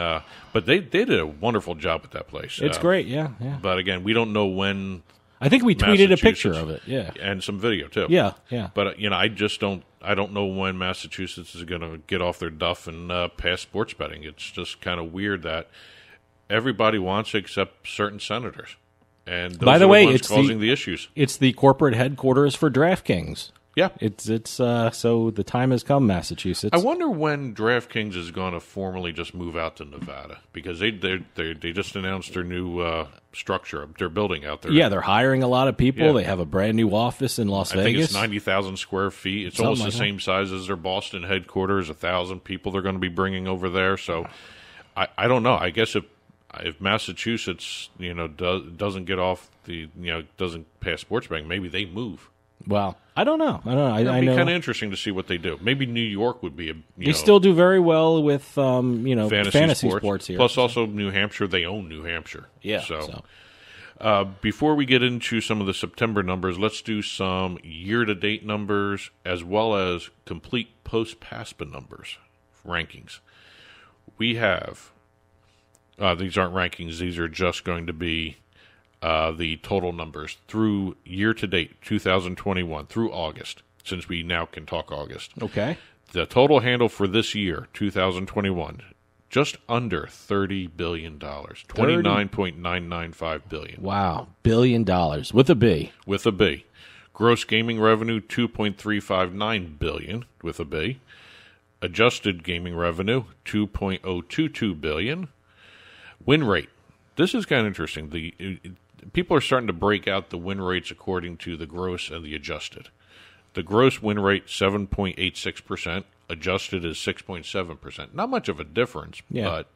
but they did a wonderful job at that place. It's great, yeah. But again, we don't know when. I think we tweeted a picture of it, yeah, and some video too. Yeah. But I don't know when Massachusetts is going to get off their duff and pass sports betting. It's just kind of weird that everybody wants it except certain senators, and those by the are way, ones it's causing the issues. It's the corporate headquarters for DraftKings. Yeah, it's so the time has come, Massachusetts. I wonder when DraftKings is going to formally just move out to Nevada, because they just announced their new structure, their building out there. Yeah, they're hiring a lot of people. Yeah. They have a brand new office in Las Vegas. I think it's 90,000 square feet. It's almost the same size as their Boston headquarters. 1,000 people they're going to be bringing over there. So I don't know. I guess if Massachusetts doesn't get off doesn't pass sports betting, maybe they move. Well, I don't know. It'd be kind of interesting to see what they do. Maybe New York would be they still do very well with fantasy sports here. Plus, also New Hampshire. They own New Hampshire. Yeah. So. Before we get into some of the September numbers, let's do some year-to-date numbers as well as complete post-PASPA numbers rankings. We have these aren't rankings; these are just going to be the total numbers through year-to-date 2021 through August, since we now can talk August. Okay. The total handle for this year, 2021, just under $30 billion, $29.995 billion. Wow, $1 billion with a B. With a B. Gross gaming revenue, $2.359 billion with a B. Adjusted gaming revenue, $2.022 billion. Win rate. This is kind of interesting. People are starting to break out the win rates according to the gross and the adjusted. The gross win rate, 7.86%. Adjusted is 6.7%. Not much of a difference, but,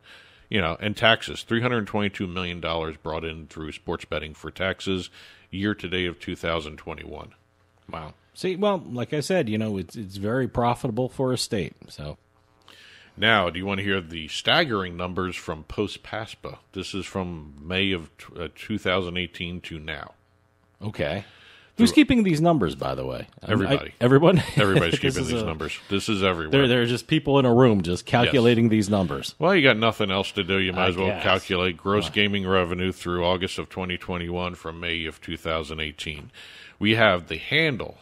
and taxes, $322 million brought in through sports betting for taxes year-to-date of 2021. Wow. See, well, like I said, it's very profitable for a state, so... Now, do you want to hear the staggering numbers from post-PASPA? This is from May of 2018 to now. Okay. Who's keeping these numbers, by the way? Everybody. Everyone? Everybody's keeping these numbers. This is everywhere. There are just people in a room just calculating these numbers. Well, you got nothing else to do. You might as well calculate gross gaming revenue through August of 2021 from May of 2018. We have the handle,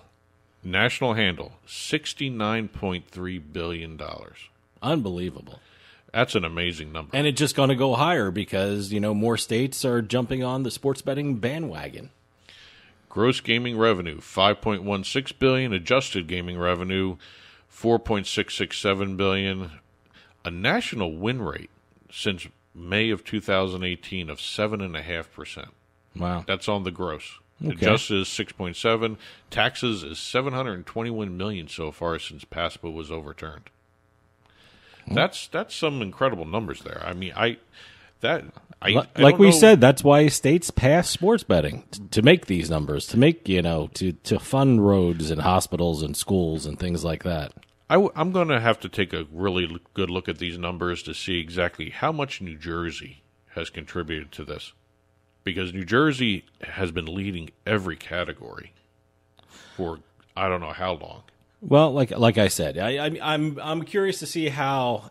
national handle, $69.3 billion. Unbelievable. That's an amazing number. And it's just going to go higher because, more states are jumping on the sports betting bandwagon. Gross gaming revenue, $5.16 billion. Adjusted gaming revenue, $4.667 billion. A national win rate since May of 2018 of 7.5%. Wow. That's on the gross. Okay. Adjusted is 6.7. Taxes is $721 million so far since PASPA was overturned. That's some incredible numbers there. I mean, I like we said, that's why states pass sports betting to make these numbers, to make to fund roads and hospitals and schools and things like that. I'm going to have to take a really good look at these numbers to see exactly how much New Jersey has contributed to this, because New Jersey has been leading every category for I don't know how long. Well, like I said, I'm curious to see how.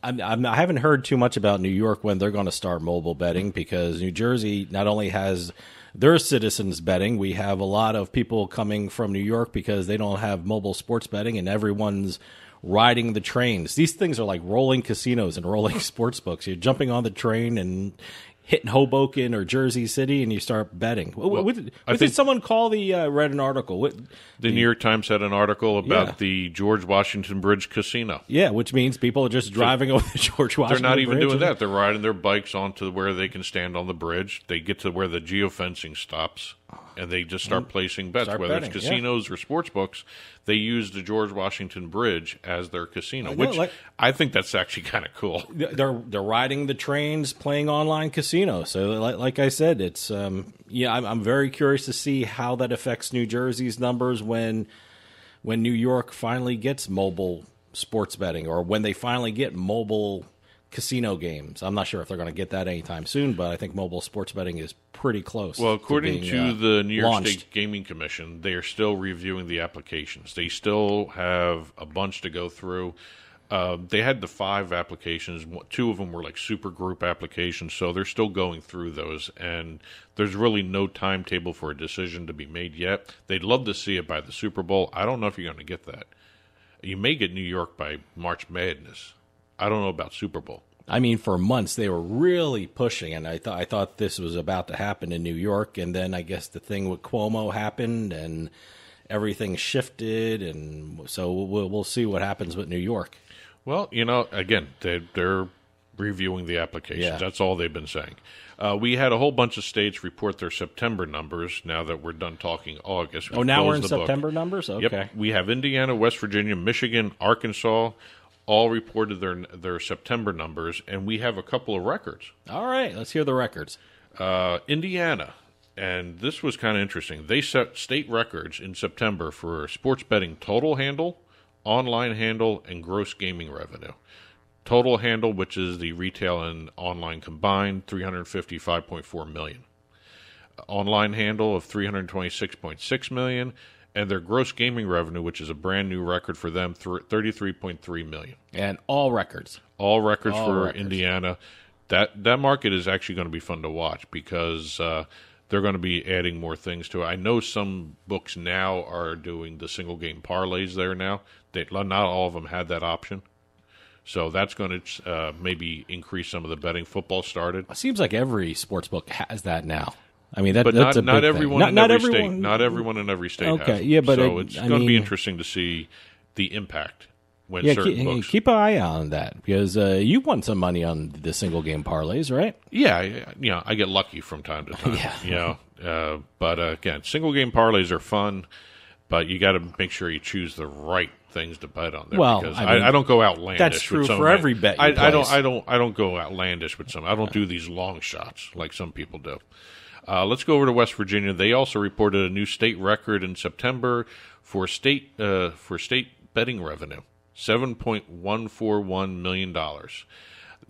I haven't heard too much about New York when they're going to start mobile betting, because New Jersey not only has their citizens betting, we have a lot of people coming from New York because they don't have mobile sports betting, and everyone's riding the trains. These things are like rolling casinos and rolling sports books. You're jumping on the train and hitting Hoboken or Jersey City, and you start betting. Did someone call read an article? The New York Times had an article about the George Washington Bridge Casino. Yeah, which means people are just driving over the George Washington Bridge. They're not even doing that. They're riding their bikes onto where they can stand on the bridge. They get to where the geofencing stops, and they just start placing bets. Whether it's casinos or sports books, they use the George Washington Bridge as their casino, which I think that's actually kind of cool. They're riding the trains, playing online casino. So, like I said, it's I'm very curious to see how that affects New Jersey's numbers when New York finally gets mobile sports betting, or when they finally get mobile casino games. I'm not sure if they're going to get that anytime soon, but I think mobile sports betting is pretty close. Well, according to the New York launched. State Gaming Commission, they are still reviewing the applications. They still have a bunch to go through. They had the 5 applications. 2 of them were like super group applications, so they're still going through those, and there's really no timetable for a decision to be made yet. They'd love to see it by the Super Bowl. I don't know if you're going to get that. You may get New York by March Madness. I don't know about Super Bowl. I mean, for months they were really pushing, and I thought this was about to happen in New York, and then I guess the thing with Cuomo happened, and everything shifted, and so we'll see what happens with New York. Well, again, they're reviewing the applications. Yeah. That's all they've been saying. We had a whole bunch of states report their September numbers now that we're done talking August. Now we're in September numbers? Okay. Yep. We have Indiana, West Virginia, Michigan, Arkansas, all reported their September numbers, and we have a couple of records. All right, let's hear the records. Indiana, and this was kind of interesting. They set state records in September for sports betting total handle, online handle, and gross gaming revenue. Total handle, which is the retail and online combined, $355.4 million. Online handle of $326.6 million. And their gross gaming revenue, which is a brand new record for them, $33.3 million. And all records. All records for Indiana. That market is actually going to be fun to watch because they're going to be adding more things to it. I know some books now are doing the single game parlays there now. Not all of them had that option. So that's going to maybe increase some of the betting. Football started. It seems like every sports book has that now. I mean, but that's not everyone in every state. Everyone... Not everyone in every state. Okay, has it. Yeah, but so it's going to be interesting to see the impact when certain books. Keep an eye on that because you won some money on the single game parlays, right? Yeah, I get lucky from time to time. But again, single game parlays are fun, but you got to make sure you choose the right things to bet on there. Well, because I don't go outlandish. That's true with some for every bet. I don't go outlandish with some. I don't do these long shots like some people do. Let's go over to West Virginia. They also reported a new state record in September for state betting revenue, $7.141 million.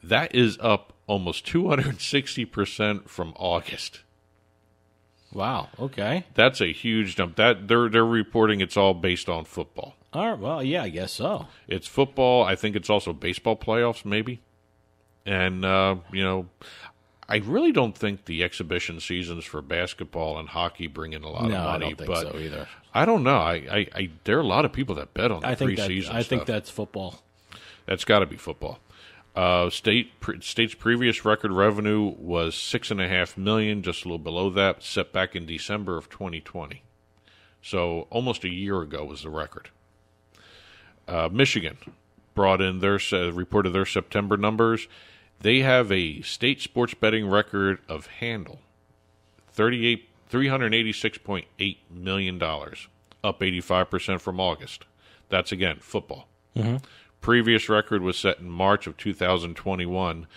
That is up almost 260% from August. Wow. Okay. That's a huge jump. That they're reporting it's all based on football. All right. Well, yeah, I guess so. It's football. I think it's also baseball playoffs, maybe. And I really don't think the exhibition seasons for basketball and hockey bring in a lot of money. I don't think so either. I don't know. I there are a lot of people that bet on the preseason. I think that's football. That's got to be football. State's previous record revenue was $6.5 million, just a little below that, set back in December of 2020. So almost a year ago was the record. Michigan brought in reported their September numbers. They have a state sports betting record of handle, $386.8 million, up 85% from August. That's, again, football. Mm-hmm. Previous record was set in March of 2021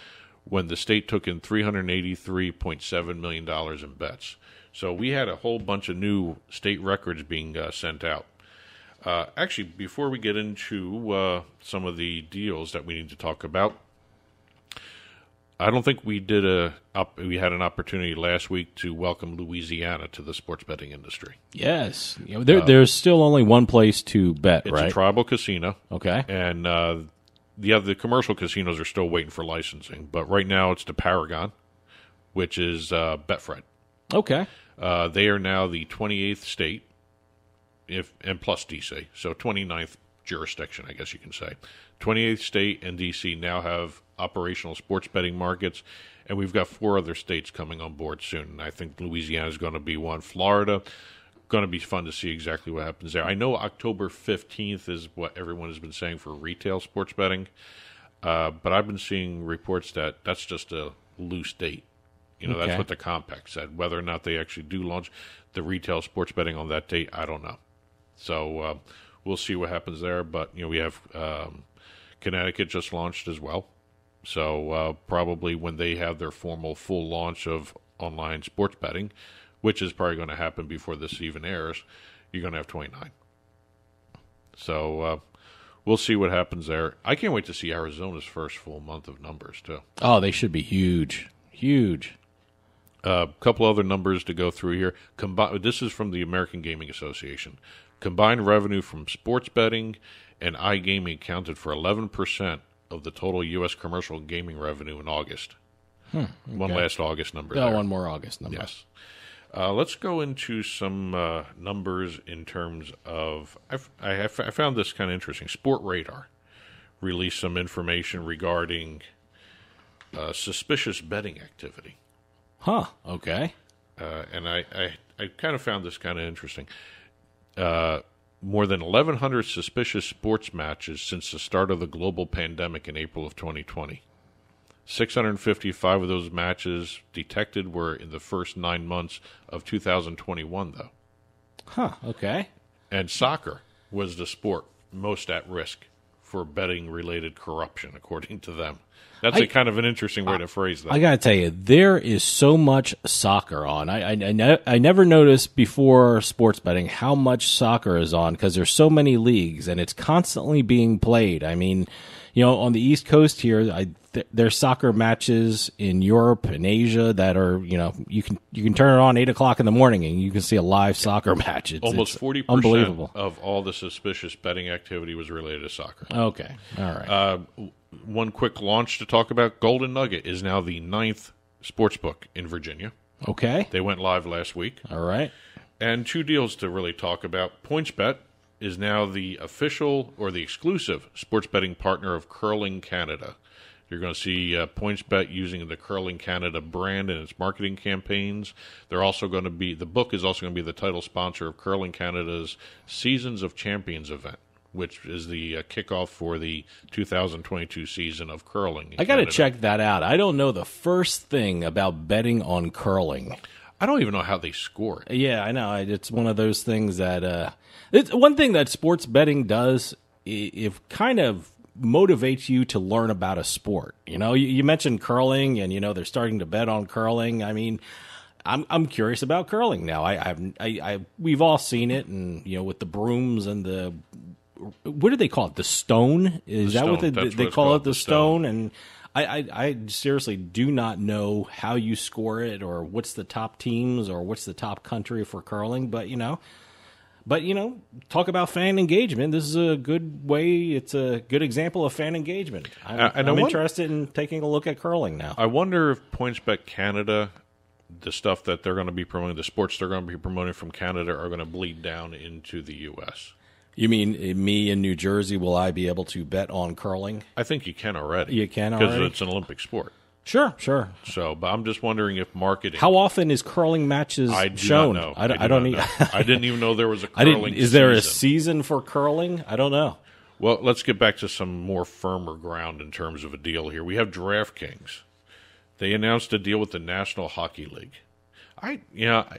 when the state took in $383.7 million in bets. So we had a whole bunch of new state records being sent out. Actually, before we get into some of the deals that we need to talk about, I don't think we we had an opportunity last week to welcome Louisiana to the sports betting industry. Yes. There's still only one place to bet, it's right? It's a tribal casino. Okay. And the commercial casinos are still waiting for licensing. But right now it's the Paragon, which is Betfred. Okay. They are now the 28th state, and plus D.C., so 29th jurisdiction, I guess you can say. 28th state and D.C. now have operational sports betting markets, and we've got 4 other states coming on board soon. And I think Louisiana is going to be one. Florida, going to be fun to see exactly what happens there. I know October 15th is what everyone has been saying for retail sports betting, but I've been seeing reports that that's just a loose date. Okay. That's what the compact said. Whether or not they actually do launch the retail sports betting on that date, I don't know. So we'll see what happens there. But, we have Connecticut just launched as well. So probably when they have their formal full launch of online sports betting, which is probably going to happen before this even airs, you're going to have 29. So we'll see what happens there. I can't wait to see Arizona's first full month of numbers, too. Oh, they should be huge. Huge. A couple other numbers to go through here. This is from the American Gaming Association. Combined revenue from sports betting and iGaming accounted for 11% of the total U.S. commercial gaming revenue in August. Okay. One last August number. Oh, one more August number. Yes. Let's go into some numbers in terms of... I found this kind of interesting. Sport Radar released some information regarding suspicious betting activity. Huh. Okay. And I kind of found this kind of interesting. More than 1,100 suspicious sports matches since the start of the global pandemic in April of 2020. 655 of those matches detected were in the first 9 months of 2021, though. Huh. Okay. And soccer was the sport most at risk for betting-related corruption, according to them. That's a kind of an interesting way to phrase that. I got to tell you, there is so much soccer on. I never noticed before sports betting how much soccer is on because there's so many leagues and it's constantly being played. I mean, on the East Coast here, there's soccer matches in Europe and Asia that are, you can turn it on 8 o'clock in the morning and you can see a live soccer match. Almost 40% unbelievable. Of all the suspicious betting activity was related to soccer. Okay. All right. One quick launch to talk about. Golden Nugget is now the 9th sportsbook in Virginia. Okay. They went live last week. All right. And 2 deals to really talk about. PointsBet is now the official or the exclusive sports betting partner of Curling Canada. You're going to see PointsBet using the Curling Canada brand in its marketing campaigns. They're also going to be, the book is also going to be the title sponsor of Curling Canada's Seasons of Champions event, which is the kickoff for the 2022 season of curling. I got to check that out. I don't know the first thing about betting on curling. I don't even know how they score it. Yeah, I know. It's one of those things that it's one thing that sports betting does. It kind of motivates you to learn about a sport. You mentioned curling, and they're starting to bet on curling. I mean, I'm curious about curling now. We've all seen it, and with the brooms and the. What do they call it? The stone? Is that what they call it? The stone? And I seriously do not know how you score it or what's the top teams or what's the top country for curling. But, talk about fan engagement. This is a good way. It's a good example of fan engagement. I'm interested in taking a look at curling now. I wonder if PointsBet Canada, the stuff that they're going to be promoting, the sports they're going to be promoting from Canada are going to bleed down into the U.S. You mean me in New Jersey, will I be able to bet on curling? I think you can already. You can already? Because it's an Olympic sport. Sure. So, but I'm just wondering if marketing... How often is curling matches shown? Not know. I don't know. I didn't even know there was a curling Is there a season for curling? I don't know. Well, let's get back to some more firmer ground in terms of a deal here. We have DraftKings. They announced a deal with the National Hockey League.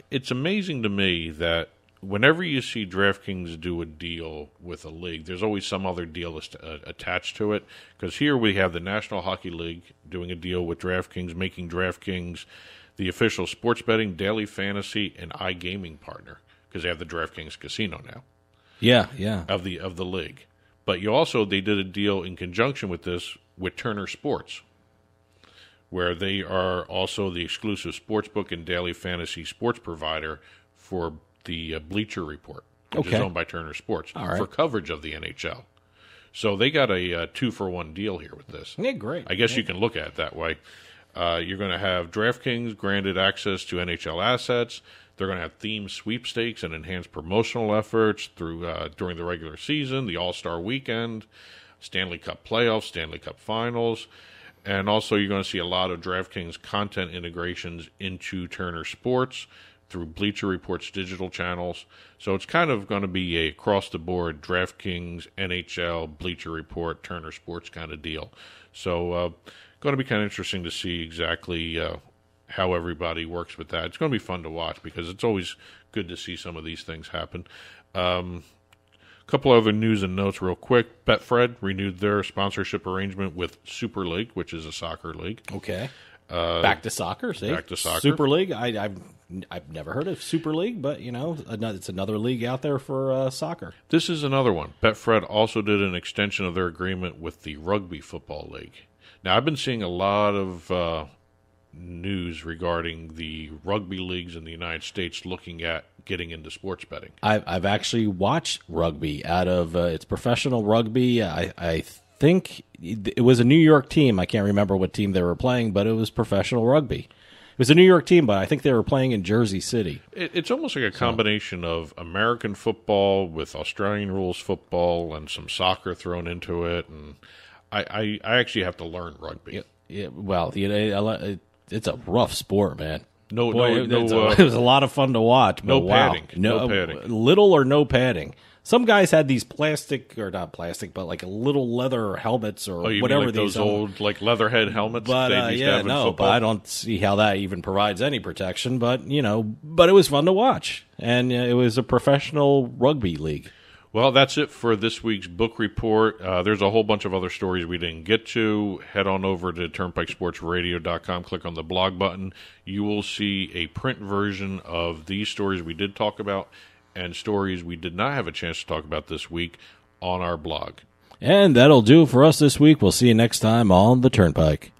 It's amazing to me that whenever you see DraftKings do a deal with a league, there's always some other deal attached to it. Because here we have the National Hockey League doing a deal with DraftKings, making DraftKings the official sports betting, daily fantasy, and iGaming partner. Because they have the DraftKings Casino now. Yeah. Of the league. But they did a deal in conjunction with this with Turner Sports, where they are also the exclusive sportsbook and daily fantasy sports provider for the Bleacher Report, which is owned by Turner Sports, for coverage of the NHL. So they got a 2-for-1 deal here with this. Yeah, great. I guess you can look at it that way. You're going to have DraftKings granted access to NHL assets. They're going to have themed sweepstakes and enhanced promotional efforts through during the regular season, the All-Star Weekend, Stanley Cup playoffs, Stanley Cup finals. And also you're going to see a lot of DraftKings content integrations into Turner Sports through Bleacher Report's digital channels. So it's kind of going to be a across-the-board DraftKings, NHL, Bleacher Report, Turner Sports kind of deal. So going to be kind of interesting to see exactly how everybody works with that. It's going to be fun to watch because it's always good to see some of these things happen. A couple other news and notes real quick. Betfred renewed their sponsorship arrangement with Super League, which is a soccer league. Okay. Back to soccer, see? Back to soccer. Super League, I've never heard of Super League, but, it's another league out there for soccer. This is another one. Betfred also did an extension of their agreement with the Rugby Football League. Now, I've been seeing a lot of news regarding the rugby leagues in the United States looking at getting into sports betting. I've actually watched rugby out of it's professional rugby. I think it was a New York team. I can't remember what team they were playing, but it was professional rugby. It was a New York team, but I think they were playing in Jersey City. It's almost like a combination of American football with Australian rules football and some soccer thrown into it. And I actually have to learn rugby. Yeah, well, it's a rough sport, man. It was a lot of fun to watch. No but padding. Wow. No padding. Little or no padding. Some guys had these plastic, or not plastic, but like a little leather helmets or whatever like these those old like leatherhead helmets. But they used to have in football? But I don't see how that even provides any protection. But but it was fun to watch, and it was a professional rugby league. Well, that's it for this week's book report. There's a whole bunch of other stories we didn't get to. Head on over to turnpikesportsradio.com, click on the blog button. You will see a print version of these stories we did talk about and stories we did not have a chance to talk about this week on our blog. And that'll do it for us this week. We'll see you next time on The Turnpike.